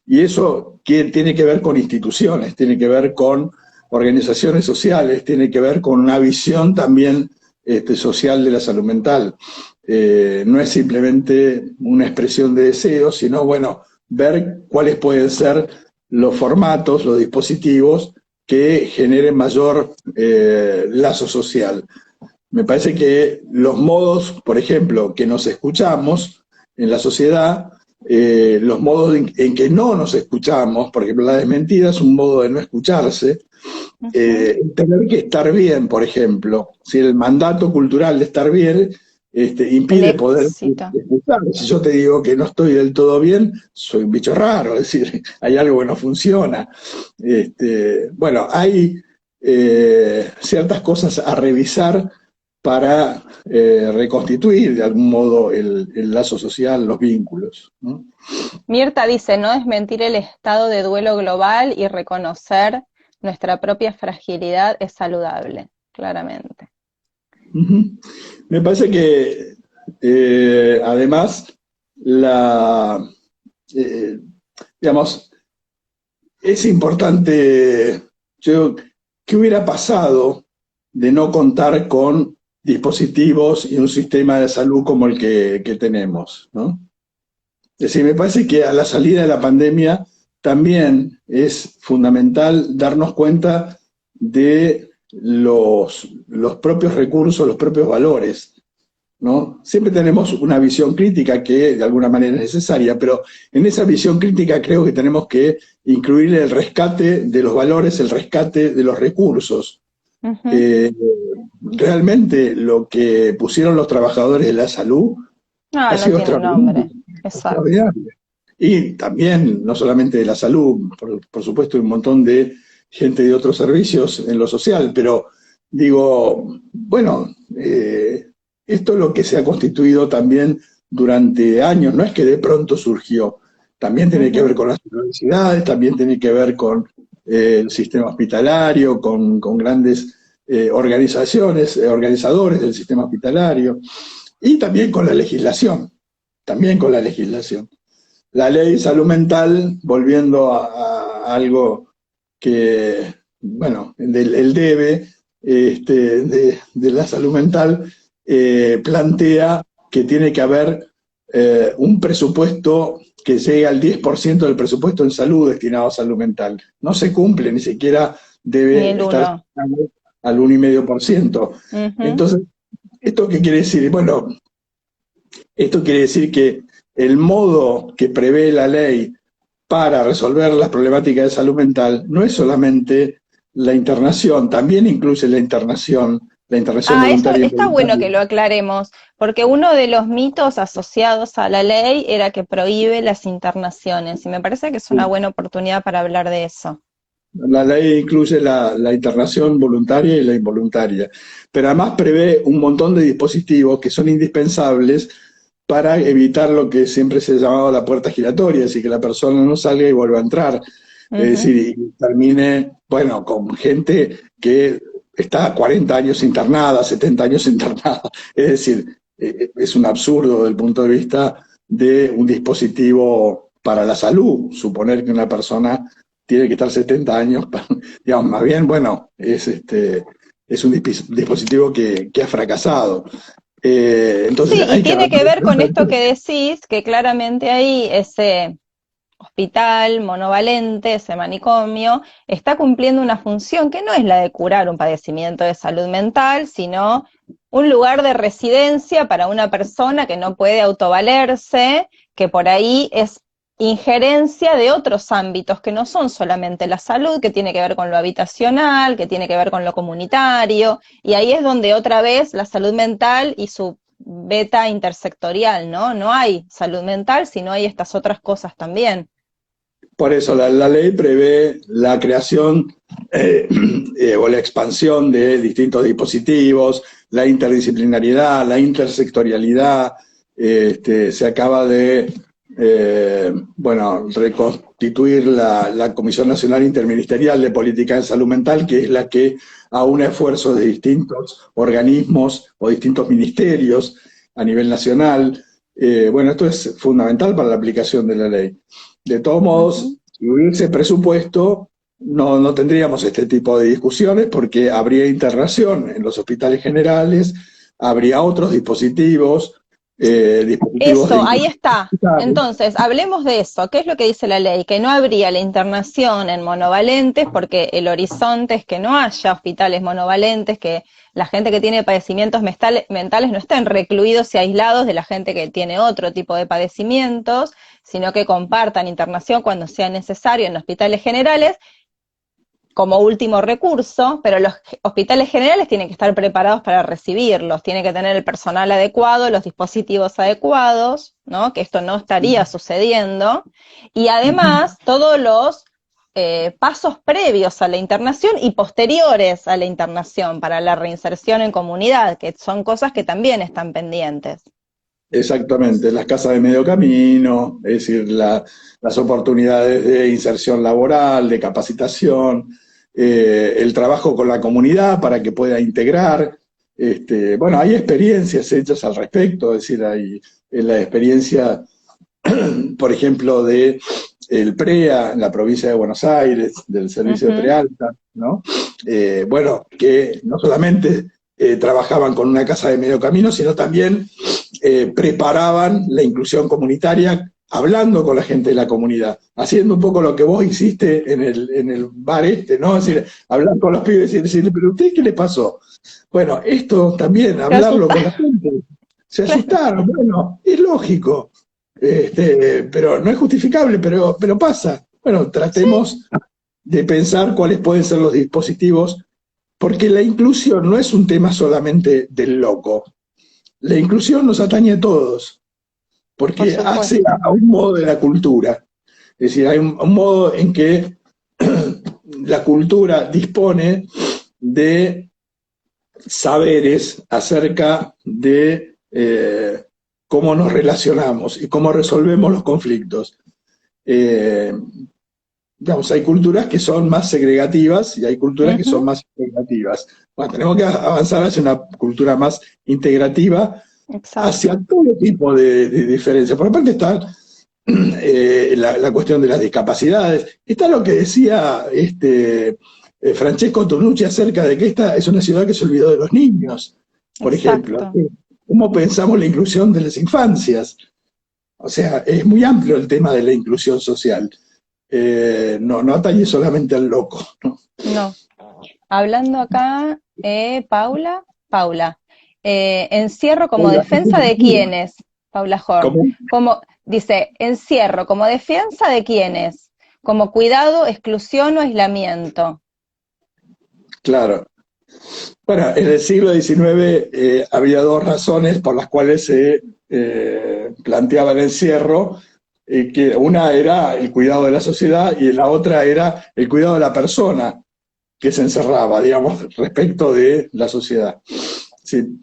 Y eso tiene que ver con instituciones, tiene que ver con organizaciones sociales, tiene que ver con una visión también social de la salud mental. No es simplemente una expresión de deseos, sino, ver cuáles pueden ser los formatos, los dispositivos que generen mayor lazo social. Me parece que los modos, por ejemplo, que nos escuchamos en la sociedad, los modos en que no nos escuchamos, por ejemplo, la desmentida es un modo de no escucharse, tener que estar bien, por ejemplo, si el mandato cultural de estar bien impide poder escuchar. Si yo te digo que no estoy del todo bien, soy un bicho raro, es decir, hay algo que no funciona. Hay ciertas cosas a revisar para reconstituir de algún modo el lazo social, los vínculos, ¿no? Mirta dice, no desmentir el estado de duelo global y reconocer nuestra propia fragilidad es saludable, claramente. Me parece que además digamos, es importante, ¿qué hubiera pasado de no contar con dispositivos y un sistema de salud como el que tenemos, ¿no? Es decir, me parece que a la salida de la pandemia también es fundamental darnos cuenta de los propios recursos, los propios valores, ¿no? Siempre tenemos una visión crítica que de alguna manera es necesaria, pero en esa visión crítica creo que tenemos que incluir el rescate de los valores, el rescate de los recursos. Realmente lo que pusieron los trabajadores de la salud ha sido extraordinario. Exacto. Y también, no solamente de la salud, por supuesto, un montón de gente de otros servicios en lo social, pero digo, esto es lo que se ha constituido también durante años, no es que de pronto surgió, también tiene que ver con las universidades, también tiene que ver con el sistema hospitalario, con grandes organizadores del sistema hospitalario, y también con la legislación, La ley de salud mental, volviendo a algo que, el debe de la salud mental, plantea que tiene que haber un presupuesto que llegue al 10% del presupuesto en salud destinado a salud mental. No se cumple, ni siquiera debe estar al 1,5%. Entonces, ¿esto qué quiere decir? Esto quiere decir que el modo que prevé la ley para resolver las problemáticas de salud mental no es solamente la internación, también incluye la internación voluntaria. Está bueno que lo aclaremos, porque uno de los mitos asociados a la ley era que prohíbe las internaciones, y me parece que es una buena oportunidad para hablar de eso. La ley incluye la internación voluntaria y la involuntaria, pero además prevé un montón de dispositivos que son indispensables para evitar lo que siempre se ha llamado la puerta giratoria, es decir, que la persona no salga y vuelva a entrar. Es decir, y termine, con gente que está 40 años internada, 70 años internada. Es decir, es un absurdo desde el punto de vista de un dispositivo para la salud, suponer que una persona tiene que estar 70 años, digamos, más bien, bueno, es un dispositivo que ha fracasado. Entonces Sí, y hay que tiene que ver con esto resolver. que decís, que claramente ahí ese hospital monovalente, ese manicomio, está cumpliendo una función que no es la de curar un padecimiento de salud mental, sino un lugar de residencia para una persona que no puede autovalerse, que por ahí es injerencia de otros ámbitos que no son solamente la salud, que tiene que ver con lo habitacional, que tiene que ver con lo comunitario, y ahí es donde otra vez la salud mental y su beta intersectorial, ¿no? No hay salud mental, sino hay estas otras cosas también. Por eso la ley prevé la creación o la expansión de distintos dispositivos, la interdisciplinariedad, la intersectorialidad. Se acaba de bueno, reconstituir la Comisión Nacional Interministerial de Política en Salud Mental, que es la que aúna esfuerzos de distintos organismos o distintos ministerios a nivel nacional. Bueno, esto es fundamental para la aplicación de la ley. De todos modos, si hubiese presupuesto, no tendríamos este tipo de discusiones porque habría internación en los hospitales generales, habría otros dispositivos, dispositivos de Eso, ahí inclusión está. digital. Entonces, hablemos de eso. ¿Qué es lo que dice la ley? Que no habría la internación en monovalentes porque el horizonte es que no haya hospitales monovalentes, que la gente que tiene padecimientos mentales no estén recluidos y aislados de la gente que tiene otro tipo de padecimientos, sino que compartan internación cuando sea necesario en hospitales generales como último recurso, pero los hospitales generales tienen que estar preparados para recibirlos, tienen que tener el personal adecuado, los dispositivos adecuados, ¿no? Que esto no estaría sucediendo, y además todos los pasos previos a la internación y posteriores a la internación para la reinserción en comunidad, que son cosas que también están pendientes. Exactamente, las casas de medio camino, es decir, las oportunidades de inserción laboral, de capacitación, el trabajo con la comunidad para que pueda integrar. Bueno, hay experiencias hechas al respecto, es decir, hay en la experiencia, por ejemplo, de el PREA en la provincia de Buenos Aires, del servicio de Ujú. prealta, ¿no? Bueno, que no solamente trabajaban con una casa de medio camino, sino también preparaban la inclusión comunitaria hablando con la gente de la comunidad, haciendo un poco lo que vos hiciste en el bar ¿no? Es decir, hablar con los pibes y decirle, pero ¿usted qué le pasó? Bueno, esto también, Se hablarlo con la asusta, gente. Se claro. asustaron, bueno, es lógico, pero no es justificable, pero pasa. Bueno, Sí, tratemos de pensar cuáles pueden ser los dispositivos, porque la inclusión no es un tema solamente del loco. La inclusión nos atañe a todos, por porque hace supuesto. a un modo de la cultura. Es decir, hay un modo en que la cultura dispone de saberes acerca de cómo nos relacionamos y cómo resolvemos los conflictos. Eh, digamos, hay culturas que son más segregativas y hay culturas que son Ujú, más integrativas. Bueno, tenemos que avanzar hacia una cultura más integrativa, hacia exacto. todo tipo de diferencias. Por parte está la cuestión de las discapacidades, está lo que decía Francesco Tonucci acerca de que esta es una ciudad que se olvidó de los niños, por ejemplo. Exacto. ¿Cómo pensamos la inclusión de las infancias? O sea, es muy amplio el tema de la inclusión social. No atañe solamente al loco, ¿no? No. Hablando acá, Paula, encierro como Hola, defensa de quiénes, Paula Horn, ¿cómo? como dice, encierro como defensa de quiénes, como cuidado, exclusión o aislamiento. Claro. Bueno, en el siglo XIX había dos razones por las cuales se planteaba el encierro, que una era el cuidado de la sociedad y la otra era el cuidado de la persona que se encerraba, digamos, respecto de la sociedad. Sí,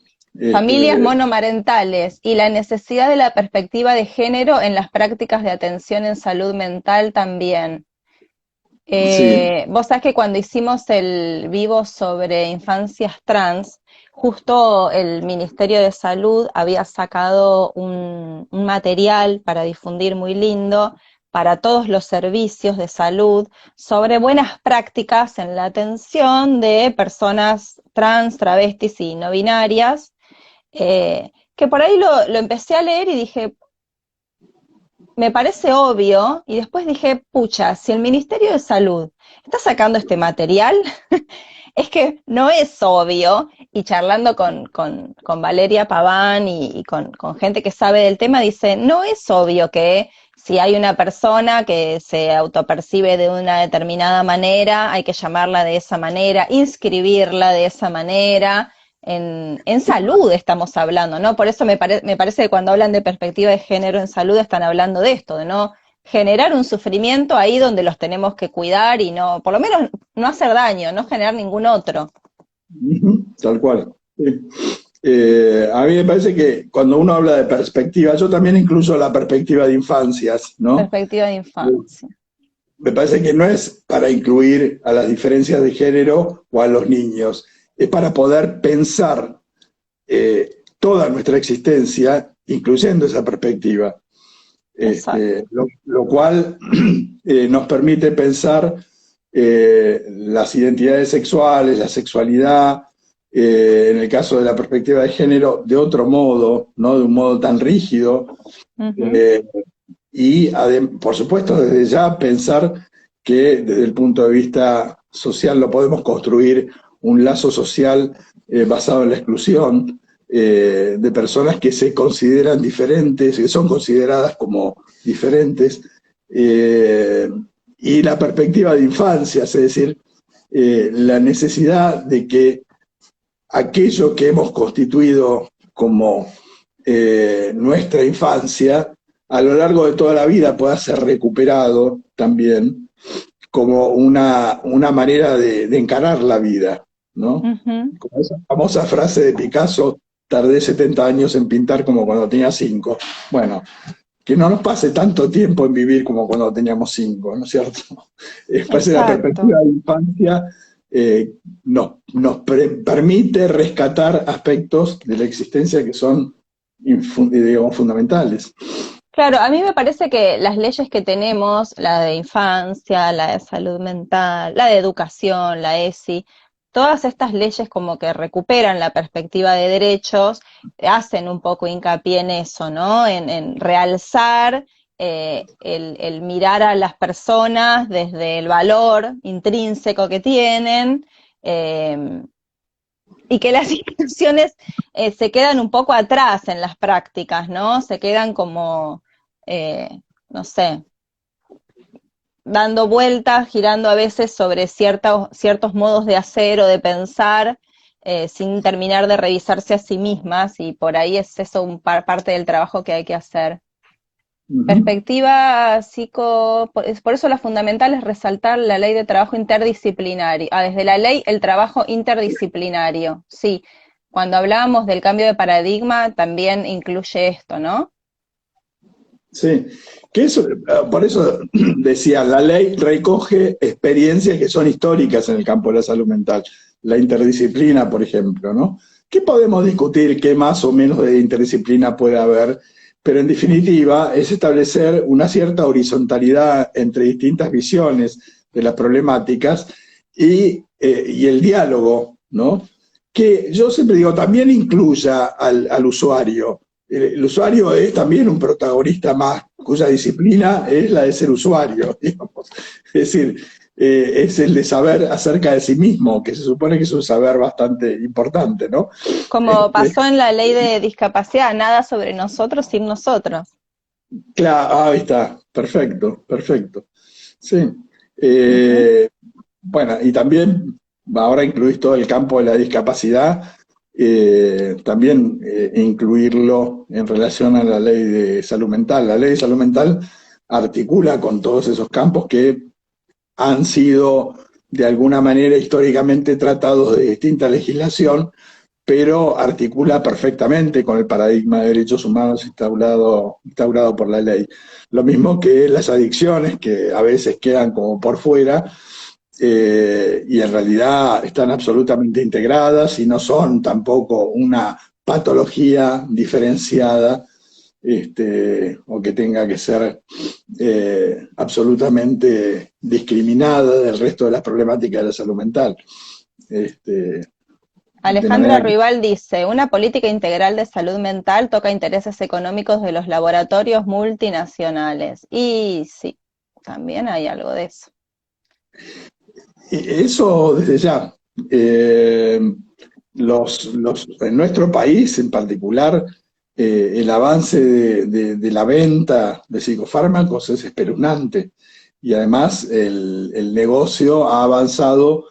Familias este, monomarentales y la necesidad de la perspectiva de género en las prácticas de atención en salud mental también. sí, Vos sabés que cuando hicimos el vivo sobre infancias trans, justo el Ministerio de Salud había sacado un material para difundir muy lindo para todos los servicios de salud sobre buenas prácticas en la atención de personas trans, travestis y no binarias, que por ahí lo empecé a leer y dije, me parece obvio, y después dije, pucha, si el Ministerio de Salud está sacando este material, es que no es obvio, y charlando con Valeria Paván y con gente que sabe del tema, dice, no es obvio que si hay una persona que se autopercibe de una determinada manera, hay que llamarla de esa manera, inscribirla de esa manera. En salud estamos hablando, ¿no? Por eso me parece que cuando hablan de perspectiva de género en salud están hablando de esto, de no generar un sufrimiento ahí donde los tenemos que cuidar y no, por lo menos no hacer daño, no generar ningún otro. Tal cual. Sí. A mí me parece que cuando uno habla de perspectiva, yo también incluyo la perspectiva de infancias, ¿no? Perspectiva de infancia. Me parece que no es para incluir a las diferencias de género o a los niños, es para poder pensar toda nuestra existencia, incluyendo esa perspectiva. Lo cual nos permite pensar las identidades sexuales, la sexualidad, en el caso de la perspectiva de género, de otro modo, no de un modo tan rígido, y por supuesto desde ya pensar que desde el punto de vista social no podemos construir un lazo social basado en la exclusión de personas que se consideran diferentes, que son consideradas como diferentes, y la perspectiva de infancia, es decir, la necesidad de que aquello que hemos constituido como nuestra infancia, a lo largo de toda la vida pueda ser recuperado también como una manera de encarar la vida, ¿no? Como esa famosa frase de Picasso, tardé 70 años en pintar como cuando tenía 5. Bueno, que no nos pase tanto tiempo en vivir como cuando teníamos 5, ¿no es cierto? Parece la perspectiva de infancia nos permite rescatar aspectos de la existencia que son, digamos, fundamentales. Claro, a mí me parece que las leyes que tenemos, la de infancia, la de salud mental, la de educación, la ESI, todas estas leyes como que recuperan la perspectiva de derechos, hacen un poco hincapié en eso, ¿no? En realzar el mirar a las personas desde el valor intrínseco que tienen, y que las instituciones se quedan un poco atrás en las prácticas, ¿no? Se quedan como, no sé, dando vueltas, girando a veces sobre ciertos modos de hacer o de pensar, sin terminar de revisarse a sí mismas, y por ahí es eso parte del trabajo que hay que hacer. Perspectiva por eso lo fundamental es resaltar la ley de trabajo interdisciplinario. Desde la ley, el trabajo interdisciplinario, sí. Cuando hablábamos del cambio de paradigma, también incluye esto, ¿no? Sí, que eso, por eso decía, la ley recoge experiencias que son históricas en el campo de la salud mental. La interdisciplina, por ejemplo, ¿no? ¿Qué podemos discutir? ¿Qué más o menos de interdisciplina puede haber? Pero en definitiva es establecer una cierta horizontalidad entre distintas visiones de las problemáticas y el diálogo, ¿no? Que yo siempre digo, también incluya al usuario. El usuario es también un protagonista más, cuya disciplina es la de ser usuario, digamos. Es decir, es el de saber acerca de sí mismo, que se supone que es un saber bastante importante, ¿no? Como pasó en la ley de discapacidad, nada sobre nosotros sin nosotros. Claro, ahí está, perfecto, perfecto. Sí. Bueno, y también, ahora incluís todo el campo de la discapacidad, también incluirlo en relación a la ley de salud mental. La ley de salud mental articula con todos esos campos que han sido de alguna manera históricamente tratados de distinta legislación, pero articula perfectamente con el paradigma de derechos humanos instaurado por la ley. Lo mismo que las adicciones, que a veces quedan como por fuera, y en realidad están absolutamente integradas y no son tampoco una patología diferenciada o que tenga que ser absolutamente discriminada del resto de las problemáticas de la salud mental. De Alejandra manera que Ruibal dice, una política integral de salud mental toca intereses económicos de los laboratorios multinacionales. Y sí, también hay algo de eso. eso desde ya. En nuestro país en particular, el avance de la venta de psicofármacos es espeluznante y además el negocio ha avanzado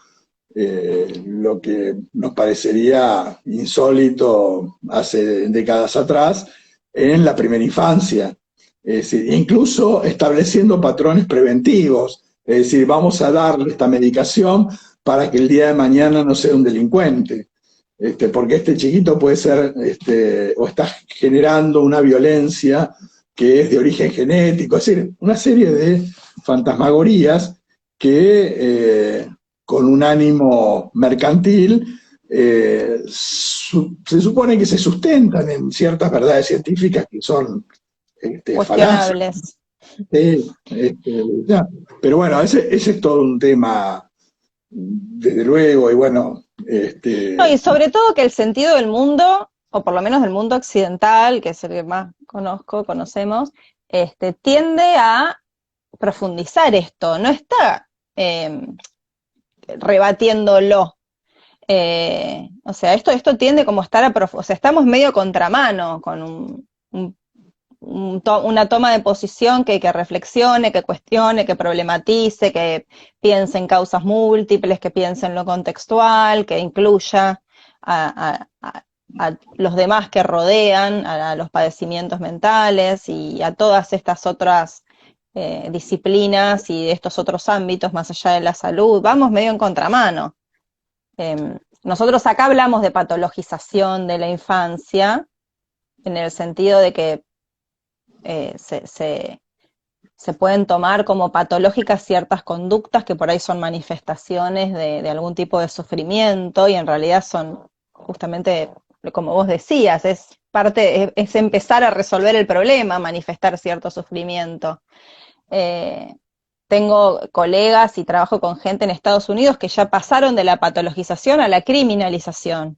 lo que nos parecería insólito hace décadas atrás en la primera infancia. Es decir, incluso estableciendo patrones preventivos, es decir, vamos a darle esta medicación para que el día de mañana no sea un delincuente. Porque este chiquito puede ser, o está generando una violencia que es de origen genético, es decir, una serie de fantasmagorías que con un ánimo mercantil se supone que se sustentan en ciertas verdades científicas que son falaces. Cuestionables. Ya. Pero bueno, ese es todo un tema, desde luego, y bueno. No, y sobre todo que el sentido del mundo, o por lo menos del mundo occidental, que es el que más conocemos, tiende a profundizar esto, no está rebatiéndolo. O sea, esto tiende como a estar o sea, estamos medio contramano con una toma de posición que reflexione, que cuestione, que problematice, que piense en causas múltiples, que piense en lo contextual, que incluya a los demás que rodean, a los padecimientos mentales y a todas estas otras disciplinas y estos otros ámbitos más allá de la salud. Vamos medio en contramano. Nosotros acá hablamos de patologización de la infancia, en el sentido de que se pueden tomar como patológicas ciertas conductas que por ahí son manifestaciones de algún tipo de sufrimiento y en realidad son justamente, como vos decías, es empezar a resolver el problema, manifestar cierto sufrimiento. Tengo colegas y trabajo con gente en Estados Unidos que ya pasaron de la patologización a la criminalización.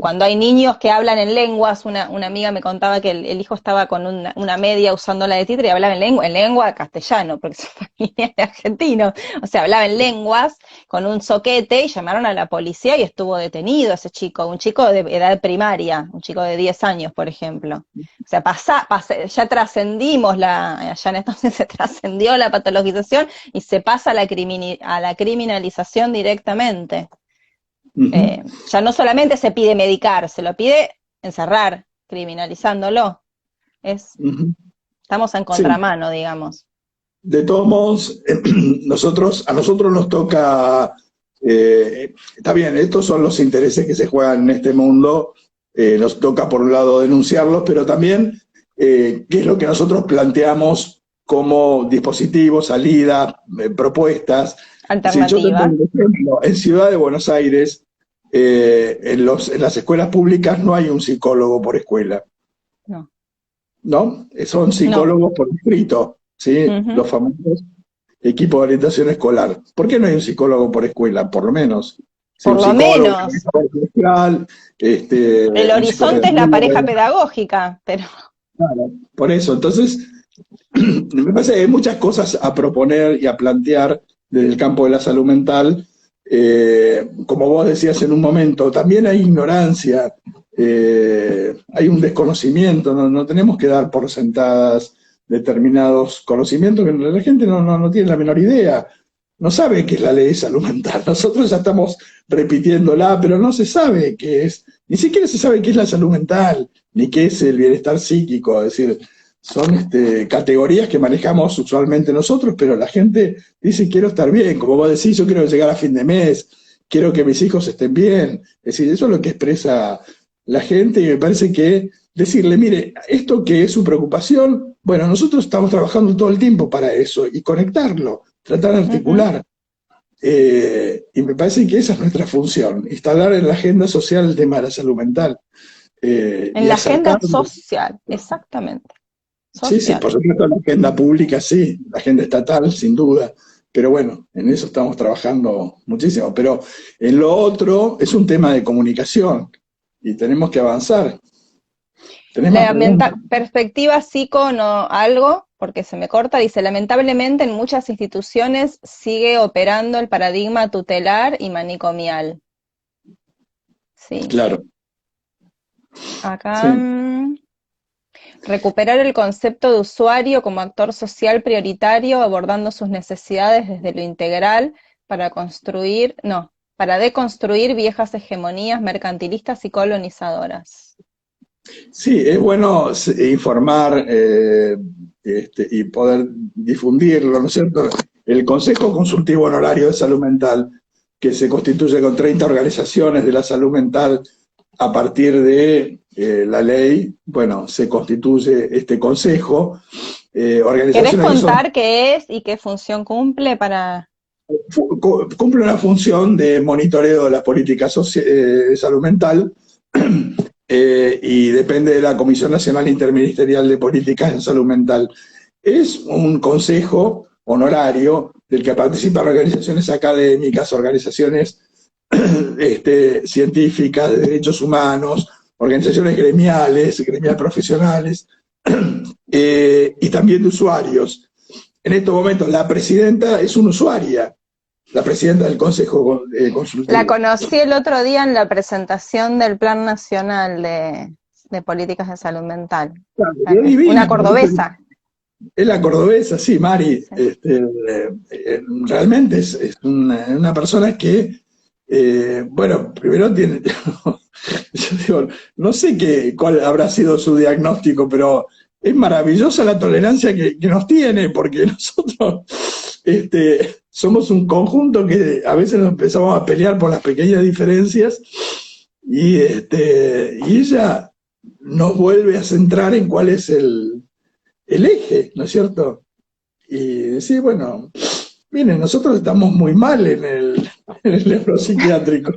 Cuando hay niños que hablan en lenguas, una amiga me contaba que el hijo estaba con una media usándola de títere y hablaba en lengua castellano, porque su familia es de argentino, o sea, hablaba en lenguas con un zoquete y llamaron a la policía y estuvo detenido ese chico, un chico de edad primaria, un chico de 10 años, por ejemplo. O sea, ya trascendimos ya entonces se trascendió la patologización y se pasa a la criminalización directamente. Ya no solamente se pide medicar, se lo pide encerrar, criminalizándolo. Estamos en contramano, sí. Digamos. De todos modos, a nosotros nos toca, está bien, estos son los intereses que se juegan en este mundo, nos toca por un lado denunciarlos, pero también qué es lo que nosotros planteamos como dispositivos, salidas, propuestas. Alternativa. Por ejemplo, en Ciudad de Buenos Aires, en las escuelas públicas no hay un psicólogo por escuela. ¿No? Son psicólogos por escrito, ¿sí? Los famosos equipos de orientación escolar. ¿Por qué no hay un psicólogo por escuela? Por lo menos. Por lo menos. El horizonte es la pareja pedagógica, pero... Claro, por eso. Entonces, me parece que hay muchas cosas a proponer y a plantear desde el campo de la salud mental. Como vos decías en un momento, también hay ignorancia, hay un desconocimiento, no tenemos que dar por sentadas determinados conocimientos que la gente no tiene la menor idea, no sabe qué es la ley de salud mental. Nosotros ya estamos repitiéndola, pero no se sabe qué es, ni siquiera se sabe qué es la salud mental, ni qué es el bienestar psíquico. Es decir, son categorías que manejamos usualmente nosotros, pero la gente dice quiero estar bien, como vos decís, yo quiero llegar a fin de mes, quiero que mis hijos estén bien. Es decir, eso es lo que expresa la gente y me parece que decirle, mire, esto que es su preocupación, bueno, nosotros estamos trabajando todo el tiempo para eso y conectarlo, tratar de articular. Y me parece que esa es nuestra función, instalar en la agenda social el tema de la salud mental. En y la agenda acercar. social, exactamente, Sí, sí, social. por supuesto, la agenda pública sí, la agenda estatal sin duda, pero bueno, en eso estamos trabajando muchísimo. Pero en lo otro es un tema de comunicación y tenemos que avanzar. ¿Tenés más preguntas? Perspectiva psico, no algo, porque se me corta, dice, lamentablemente en muchas instituciones sigue operando el paradigma tutelar y manicomial. Sí, Claro, acá sí. recuperar el concepto de usuario como actor social prioritario, abordando sus necesidades desde lo integral para construir, no, para deconstruir viejas hegemonías mercantilistas y colonizadoras. Sí, es bueno informar y poder difundirlo, ¿no es cierto? El Consejo Consultivo Honorario de Salud Mental, que se constituye con 30 organizaciones de la salud mental a partir de la ley, bueno, se constituye este consejo, ¿Querés organizaciones que son contar qué es y qué función cumple para... cumple una función de monitoreo de las políticas de salud mental y depende de la Comisión Nacional Interministerial de Políticas en Salud Mental. Es un consejo honorario del que participan organizaciones académicas, organizaciones científicas de derechos humanos, organizaciones gremiales, gremiales profesionales y también de usuarios. En estos momentos la presidenta es una usuaria, la presidenta del Consejo La Consultivo. conocí el otro día en la presentación del Plan Nacional de Políticas de Salud Mental. Claro, y es Una divina, cordobesa. es la cordobesa, sí, Mari. Sí. Realmente es una persona que, bueno, primero tiene, yo digo, no sé cuál habrá sido su diagnóstico, pero es maravillosa la tolerancia que nos tiene, porque nosotros somos un conjunto que a veces nos empezamos a pelear por las pequeñas diferencias y ella nos vuelve a centrar en cuál es el eje, ¿no es cierto? Y decir, bueno, miren, nosotros estamos muy mal en el neuropsiquiátrico.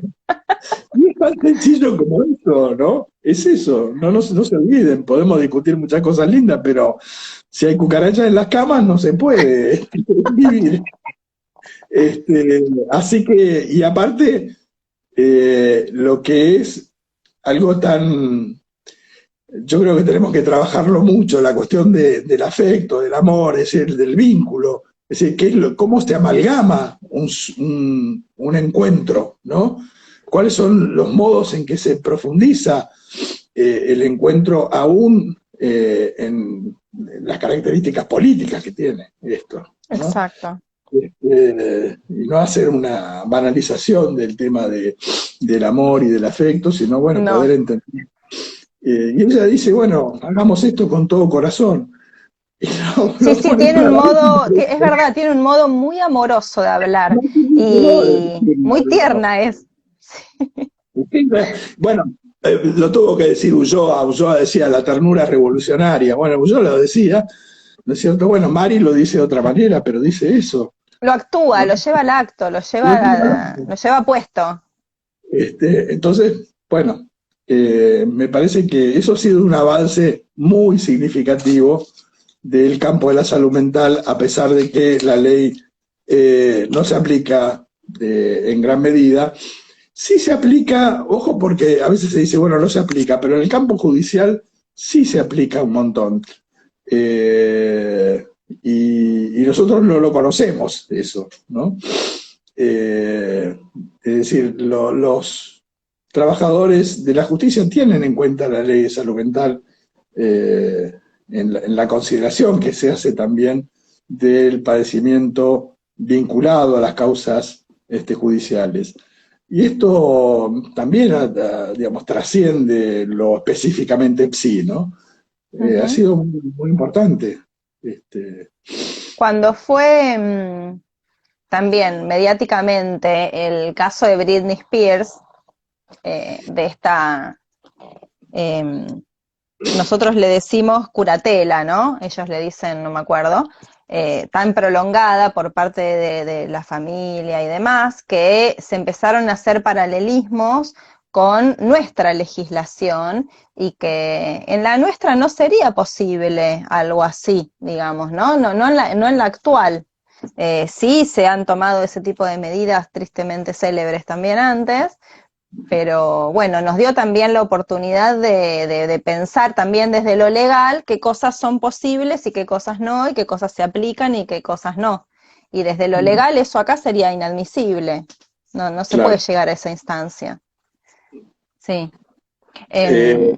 Y es tan sencillo como eso, ¿no? Es eso, no se olviden, podemos discutir muchas cosas lindas, pero si hay cucarachas en las camas no se puede vivir. Así que, y aparte, lo que es algo tan, yo creo que tenemos que trabajarlo mucho, la cuestión del afecto, del amor, es decir, del vínculo, es decir, cómo se amalgama un encuentro, ¿no? ¿Cuáles son los modos en que se profundiza el encuentro aún en las características políticas que tiene esto, ¿no? Exacto. Y no hacer una banalización del tema del amor y del afecto, sino, bueno, No. poder entender. Y ella dice, bueno, hagamos esto con todo corazón. Y Sí, lo sí, pone tiene un modo, claramente. es verdad, tiene un modo muy amoroso de hablar No tiene color el y muy signo, tierna es. bueno, lo tuvo que decir Ulloa. Ulloa decía la ternura revolucionaria. Bueno, Ulloa lo decía, ¿no es cierto? Bueno, Mari lo dice de otra manera, pero dice eso. Lo actúa, ¿No? lo lleva al acto, lo lleva puesto. Entonces, bueno, me parece que eso ha sido un avance muy significativo del campo de la salud mental, a pesar de que la ley no se aplica en gran medida. Sí se aplica, ojo, porque a veces se dice, bueno, no se aplica, pero en el campo judicial sí se aplica un montón. Y nosotros no lo conocemos, eso, ¿no? Es decir, los trabajadores de la justicia tienen en cuenta la ley de salud mental en la consideración que se hace también del padecimiento vinculado a las causas judiciales. Y esto también, digamos, trasciende lo específicamente PSI, ¿no? Ha Ujú. sido muy, muy importante. Este, Cuando fue también mediáticamente el caso de Britney Spears, de esta, eh, nosotros le decimos curatela, ¿no? Ellos le dicen, no me acuerdo, tan prolongada por parte de la familia y demás, que se empezaron a hacer paralelismos con nuestra legislación y que en la nuestra no sería posible algo así, digamos, ¿no? No en la actual. Sí se han tomado ese tipo de medidas tristemente célebres también antes, pero bueno, nos dio también la oportunidad de pensar también desde lo legal qué cosas son posibles y qué cosas no, y qué cosas se aplican y qué cosas no. Y desde lo legal eso acá sería inadmisible. No se puede Claro. llegar a esa instancia. Sí. Eh,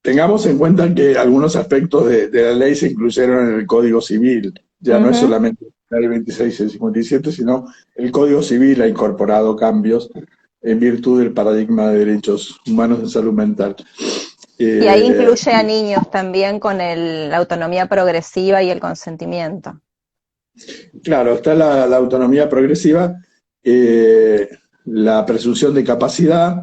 Tengamos en cuenta que algunos aspectos de la ley se incluyeron en el Código Civil. Ya no es Ujú. solamente la ley 2657, sino el Código Civil ha incorporado cambios en virtud del paradigma de derechos humanos de salud mental. Y ahí Eh, incluye a niños también con la autonomía progresiva y el consentimiento. claro, está la autonomía progresiva, la presunción de capacidad,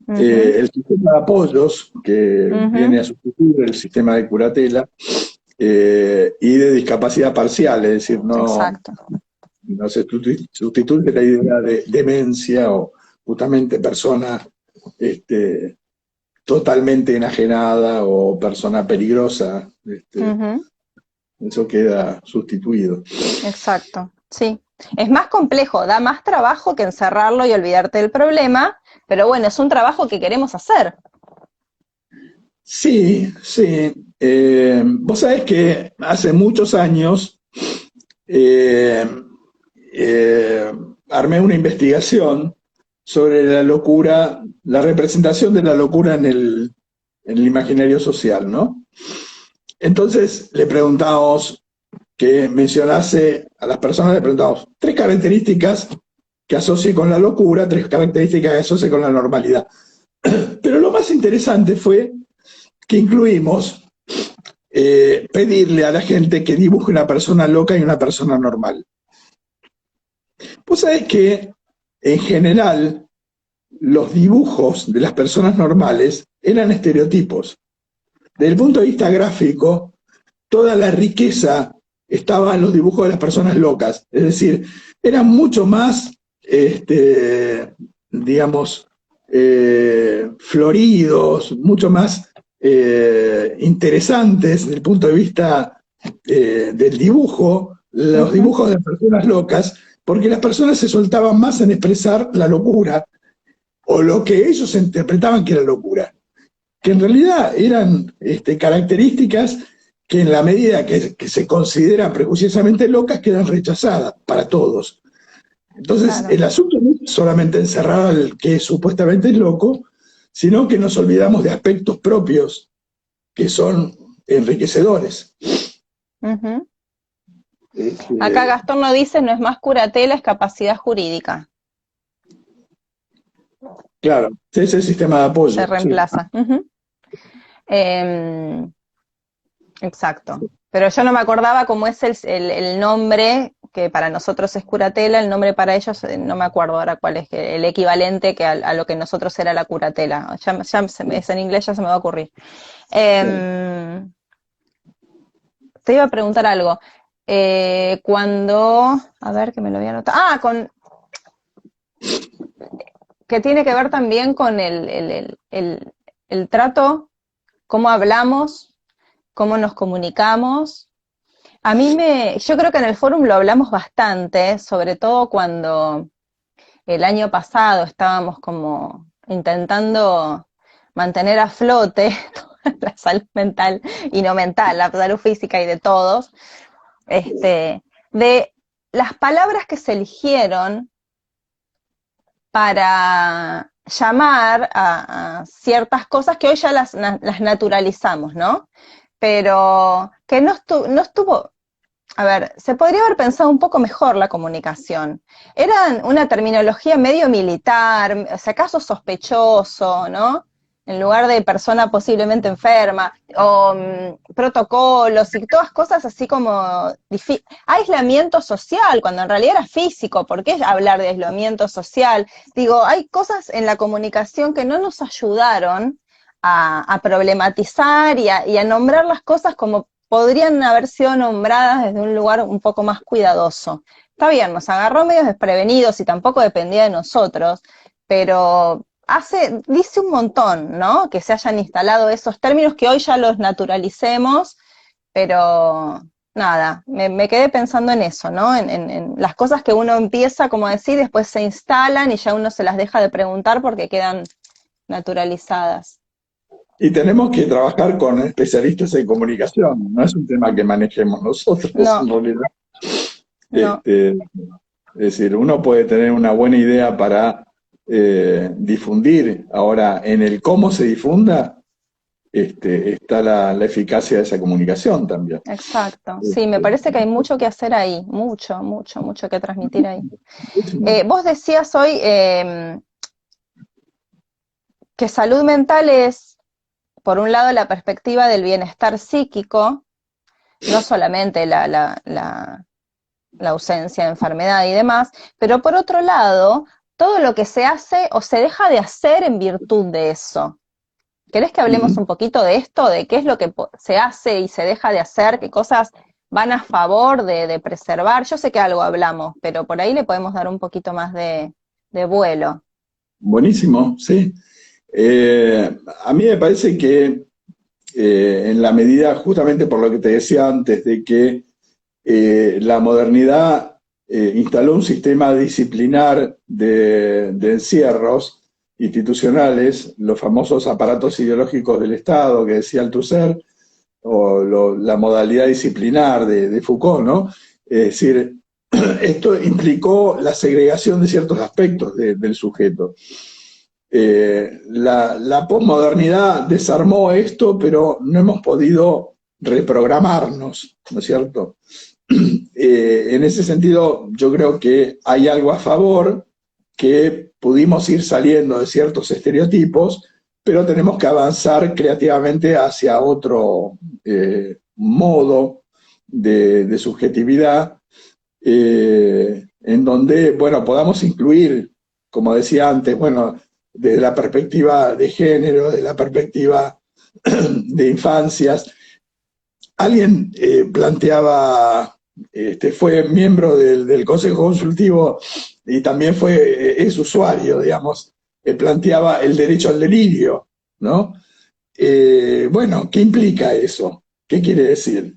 Ujú, el sistema de apoyos, que viene ujú. a sustituir el sistema de curatela, y de discapacidad parcial, es decir, Exacto. no se sustituye la idea de demencia o justamente persona totalmente enajenada o persona peligrosa, Ujú. eso queda sustituido. Exacto, sí. Es más complejo, da más trabajo que encerrarlo y olvidarte del problema, pero bueno, es un trabajo que queremos hacer. Sí, sí. Vos sabés que hace muchos años eh, eh, armé una investigación sobre la locura, la representación de la locura en el imaginario social, ¿no? Entonces le preguntamos que mencionase a las personas, le preguntamos tres características que asocie con la locura, tres características que asocie con la normalidad. Pero lo más interesante fue que incluimos pedirle a la gente que dibuje una persona loca y una persona normal. Vos sabés que en general los dibujos de las personas normales eran estereotipos. Desde el punto de vista gráfico, toda la riqueza estaba en los dibujos de las personas locas. Es decir, eran mucho más, digamos, floridos, mucho más interesantes desde el punto de vista del dibujo, los Ujú. dibujos de personas locas, porque las personas se soltaban más en expresar la locura o lo que ellos interpretaban que era locura, que en realidad eran características que en la medida que se consideran prejuiciosamente locas quedan rechazadas para todos. Entonces, Claro. el asunto no es solamente encerrar al que supuestamente es loco, sino que nos olvidamos de aspectos propios que son enriquecedores. Ujú. Acá Este, Gastón no dice, no es más curatela, es capacidad jurídica. claro, ese es el sistema de Se apoyo, sí. reemplaza. Ujú. Exacto. Pero yo no me acordaba cómo es el nombre, que para nosotros es curatela, el nombre para ellos, no me acuerdo ahora cuál es el equivalente que a lo que nosotros era la curatela. Es en inglés, ya se me va a ocurrir. Sí. Em, Te iba a preguntar algo. A ver que me lo voy a anotar. Que tiene que ver también con el trato, cómo hablamos, cómo nos comunicamos. Yo creo que en el fórum lo hablamos bastante, sobre todo cuando el año pasado estábamos como intentando mantener a flote la salud mental y no mental, la salud física y de todos, de las palabras que se eligieron para llamar a ciertas cosas que hoy ya las naturalizamos, ¿no? Pero que no estuvo, a ver, se podría haber pensado un poco mejor la comunicación. Era una terminología medio militar, o sea, caso sospechoso, ¿no? En lugar de persona posiblemente enferma, o protocolos y todas cosas así como aislamiento social, cuando en realidad era físico. ¿Por qué hablar de aislamiento social? Digo, hay cosas en la comunicación que no nos ayudaron a problematizar y a nombrar las cosas como podrían haber sido nombradas desde un lugar un poco más cuidadoso. Está bien, nos agarró medios desprevenidos y tampoco dependía de nosotros, pero dice un montón, ¿no? Que se hayan instalado esos términos que hoy ya los naturalicemos, pero nada, me quedé pensando en eso, ¿no? En las cosas que uno empieza, como decir, después se instalan y ya uno se las deja de preguntar porque quedan naturalizadas. Y tenemos que trabajar con especialistas en comunicación, no es un tema que manejemos nosotros en No, realidad. no. Es decir, uno puede tener una buena idea para difundir. Ahora, en el cómo se difunda, está la eficacia de esa comunicación también. Exacto, sí, me parece que hay mucho que hacer ahí, mucho, mucho, mucho que transmitir ahí. Vos decías hoy que salud mental es, por un lado, la perspectiva del bienestar psíquico, no solamente la ausencia de enfermedad y demás, pero por otro lado, todo lo que se hace o se deja de hacer en virtud de eso. ¿Querés que hablemos un poquito de esto, de qué es lo que se hace y se deja de hacer, qué cosas van a favor de preservar? Yo sé que algo hablamos, pero por ahí le podemos dar un poquito más de vuelo. Buenísimo, sí. A mí me parece que en la medida, justamente por lo que te decía antes, de que la modernidad instaló un sistema disciplinar de encierros institucionales, los famosos aparatos ideológicos del Estado que decía Althusser, o la modalidad disciplinar de Foucault, ¿no? Es decir, esto implicó la segregación de ciertos aspectos del sujeto. La posmodernidad desarmó esto, pero no hemos podido reprogramarnos, ¿no es cierto? En ese sentido, yo creo que hay algo a favor, que pudimos ir saliendo de ciertos estereotipos, pero tenemos que avanzar creativamente hacia otro modo de subjetividad, en donde, bueno, podamos incluir, como decía antes, bueno, desde la perspectiva de género, desde la perspectiva de infancias. Alguien planteaba, fue miembro del Consejo Consultivo y también es usuario, digamos, planteaba el derecho al delirio, ¿no? Bueno, ¿qué implica eso? ¿Qué quiere decir?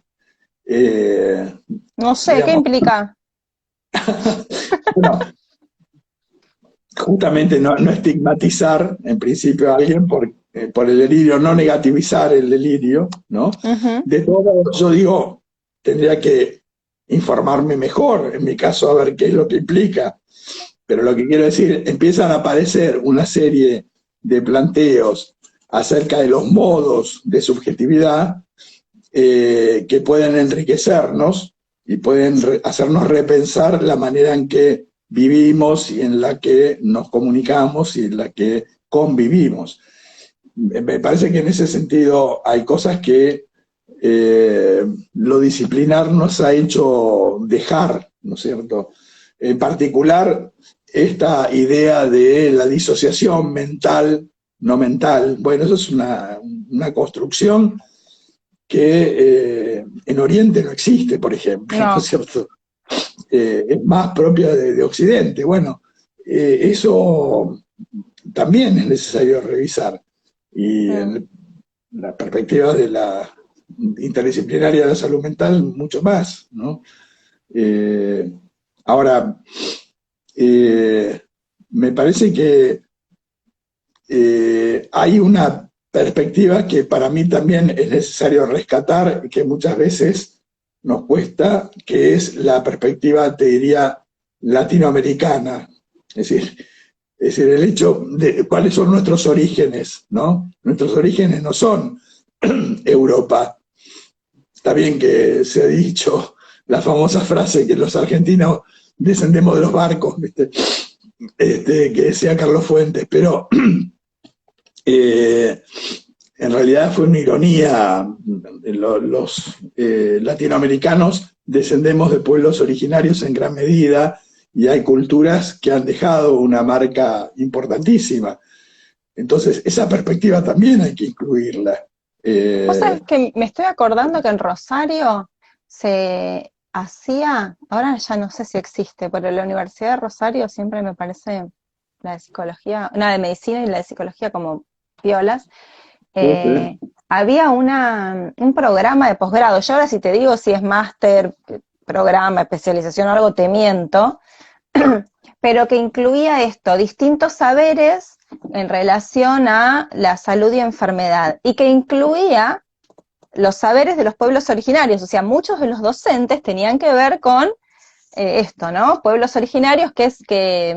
No sé, ¿qué Digamos, implica? bueno, justamente no estigmatizar en principio a alguien por el delirio, no negativizar el delirio, ¿no? Uh-huh. De todo modo, yo digo, tendría que informarme mejor, en mi caso, a ver qué es lo que implica. Pero lo que quiero decir, empiezan a aparecer una serie de planteos acerca de los modos de subjetividad que pueden enriquecernos y pueden hacernos repensar la manera en que vivimos y en la que nos comunicamos y en la que convivimos. Me parece que en ese sentido hay cosas que lo disciplinar nos ha hecho dejar, ¿no es cierto? En particular, esta idea de la disociación mental, no mental, bueno, eso es una construcción que en Oriente no existe, por ejemplo, ¿no es cierto? Es más propia de Occidente. Bueno, eso también es necesario revisar. Y en la perspectiva de la interdisciplinaria de la salud mental, mucho más, ¿no? Ahora, me parece que hay una perspectiva que para mí también es necesario rescatar, que muchas veces nos cuesta, que es la perspectiva, te diría, latinoamericana. Es decir, el hecho de cuáles son nuestros orígenes, ¿no? Nuestros orígenes no son Europa. Está bien que se ha dicho la famosa frase que los argentinos descendemos de los barcos, ¿viste? Que decía Carlos Fuentes, pero en realidad fue una ironía. Los latinoamericanos descendemos de pueblos originarios en gran medida y hay culturas que han dejado una marca importantísima. Entonces, esa perspectiva también hay que incluirla. Vos sabés que me estoy acordando que en Rosario se hacía, ahora ya no sé si existe, pero la Universidad de Rosario siempre me parece la de psicología, una de medicina y la de psicología como piolas, Sí, sí. había un programa de posgrado. Yo ahora si te digo si es máster, programa, especialización o algo, te miento, pero que incluía esto, distintos saberes en relación a la salud y enfermedad, y que incluía los saberes de los pueblos originarios, o sea, muchos de los docentes tenían que ver con esto, ¿no? Pueblos originarios que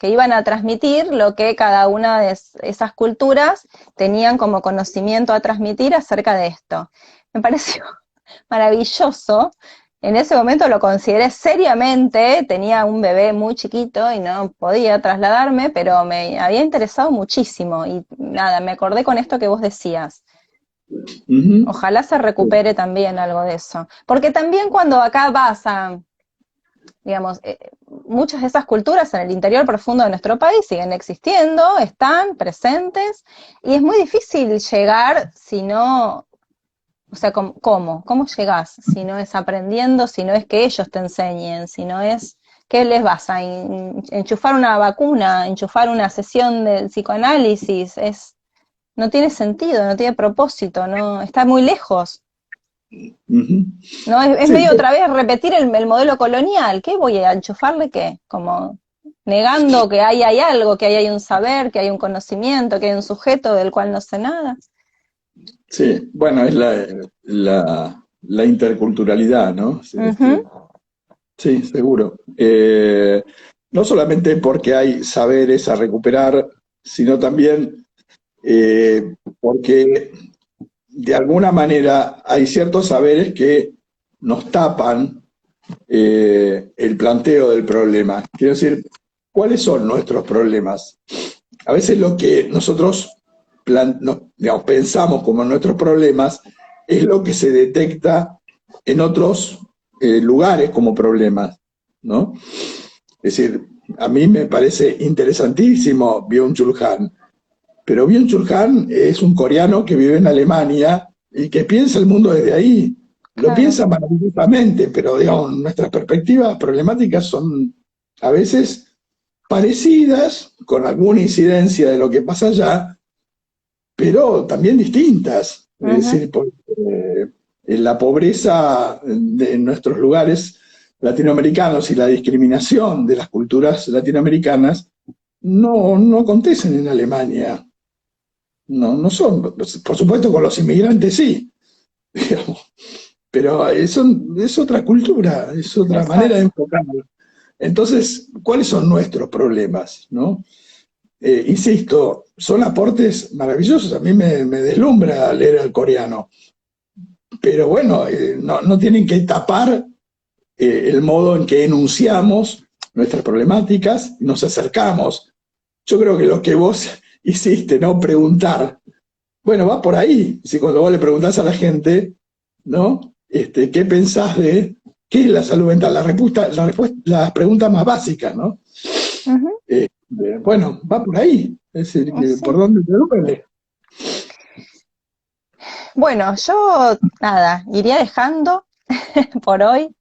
iban a transmitir lo que cada una de esas culturas tenían como conocimiento a transmitir acerca de esto. Me pareció maravilloso. En ese momento lo consideré seriamente, tenía un bebé muy chiquito y no podía trasladarme, pero me había interesado muchísimo y nada, me acordé con esto que vos decías. Ujú. Ojalá se recupere también algo de eso. Porque también cuando acá vas a, digamos, muchas de esas culturas en el interior profundo de nuestro país siguen existiendo, están presentes, y es muy difícil llegar si no, o sea, ¿cómo llegás? Si no es aprendiendo, si no es que ellos te enseñen, si no es, ¿qué les vas a enchufar una vacuna, enchufar una sesión de psicoanálisis? No tiene sentido, no tiene propósito, no, está muy lejos. Ujú. No, es Sí, medio otra vez repetir el modelo colonial. ¿Qué voy a enchufarle qué? Como negando que hay algo, que ahí hay un saber, que hay un conocimiento, que hay un sujeto del cual no sé nada. sí, bueno, es la interculturalidad, ¿no? Ujú, Sí, seguro. No solamente porque hay saberes a recuperar, sino también porque de alguna manera hay ciertos saberes que nos tapan el planteo del problema. Quiero decir, ¿cuáles son nuestros problemas? A veces lo que nosotros digamos, pensamos como nuestros problemas es lo que se detecta en otros lugares como problemas, ¿no? Es decir, a mí me parece interesantísimo Byung-Chul Han, pero Byung-Chul Han es un coreano que vive en Alemania y que piensa el mundo desde ahí. Lo claro. piensa maravillosamente, pero digamos, nuestras perspectivas problemáticas son a veces parecidas, con alguna incidencia de lo que pasa allá, pero también distintas. Es Ujú, decir, porque, la pobreza de nuestros lugares latinoamericanos y la discriminación de las culturas latinoamericanas no acontecen en Alemania. No son, por supuesto con los inmigrantes sí, digamos, pero es otra cultura, es otra manera de exacto. enfocarlo. Entonces, ¿cuáles son nuestros problemas? ¿No? Insisto, son aportes maravillosos. A mí me deslumbra leer al coreano, pero bueno, no tienen que tapar el modo en que enunciamos nuestras problemáticas y nos acercamos. Yo creo que lo que vos hiciste, ¿no? Preguntar, bueno, va por ahí. Si cuando vos le preguntás a la gente, ¿no? ¿Qué pensás de qué es la salud mental? Las preguntas más básicas, ¿no? Ujú, Bueno, va por ahí. Es decir, ¿por sí. dónde te duele? Bueno, yo nada, iría dejando por hoy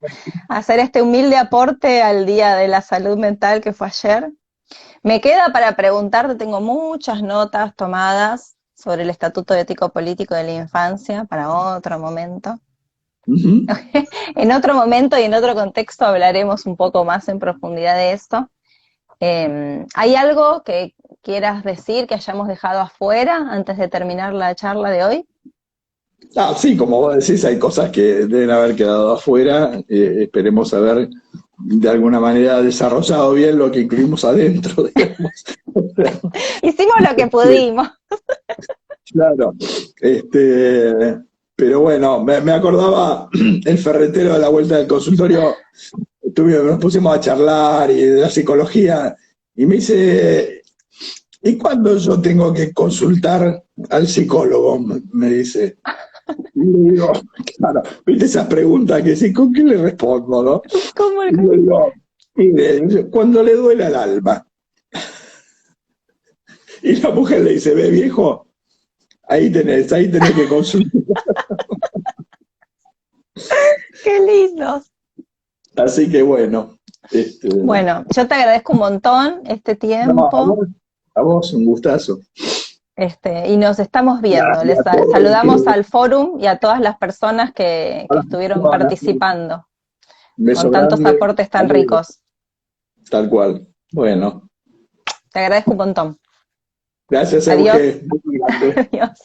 hacer este humilde aporte al Día de la Salud Mental que fue ayer. Me queda para preguntarte, tengo muchas notas tomadas sobre el Estatuto Ético-Político de la Infancia para otro momento. Uh -huh. En otro momento y en otro contexto hablaremos un poco más en profundidad de esto. ¿Hay algo que quieras decir que hayamos dejado afuera antes de terminar la charla de hoy? Ah, sí, como vos decís, hay cosas que deben haber quedado afuera. Esperemos haber de alguna manera desarrollado bien lo que incluimos adentro, digamos. Hicimos lo que pudimos. Claro. Pero bueno, me acordaba el ferretero de la vuelta del consultorio, nos pusimos a charlar y de la psicología, y me dice, ¿y cuándo yo tengo que consultar al psicólogo? Me dice. Y le digo, claro, viste esas preguntas que sí, ¿con qué le respondo, no? ¿Cómo Y le digo, mire, cuando le duele al alma. Y la mujer le dice, ve viejo, ahí tenés que consultar. qué lindos. Así que bueno, Bueno, yo te agradezco un montón este No, tiempo. a vos, un gustazo. Y nos estamos viendo. Y Les a todos los saludamos que- al fórum y a todas las personas que a las estuvieron personas, participando un con beso tantos grande, aportes tan saludos, ricos. tal cual. Bueno, Te agradezco un montón. gracias, Adiós. Euge. Muy grande. Adiós.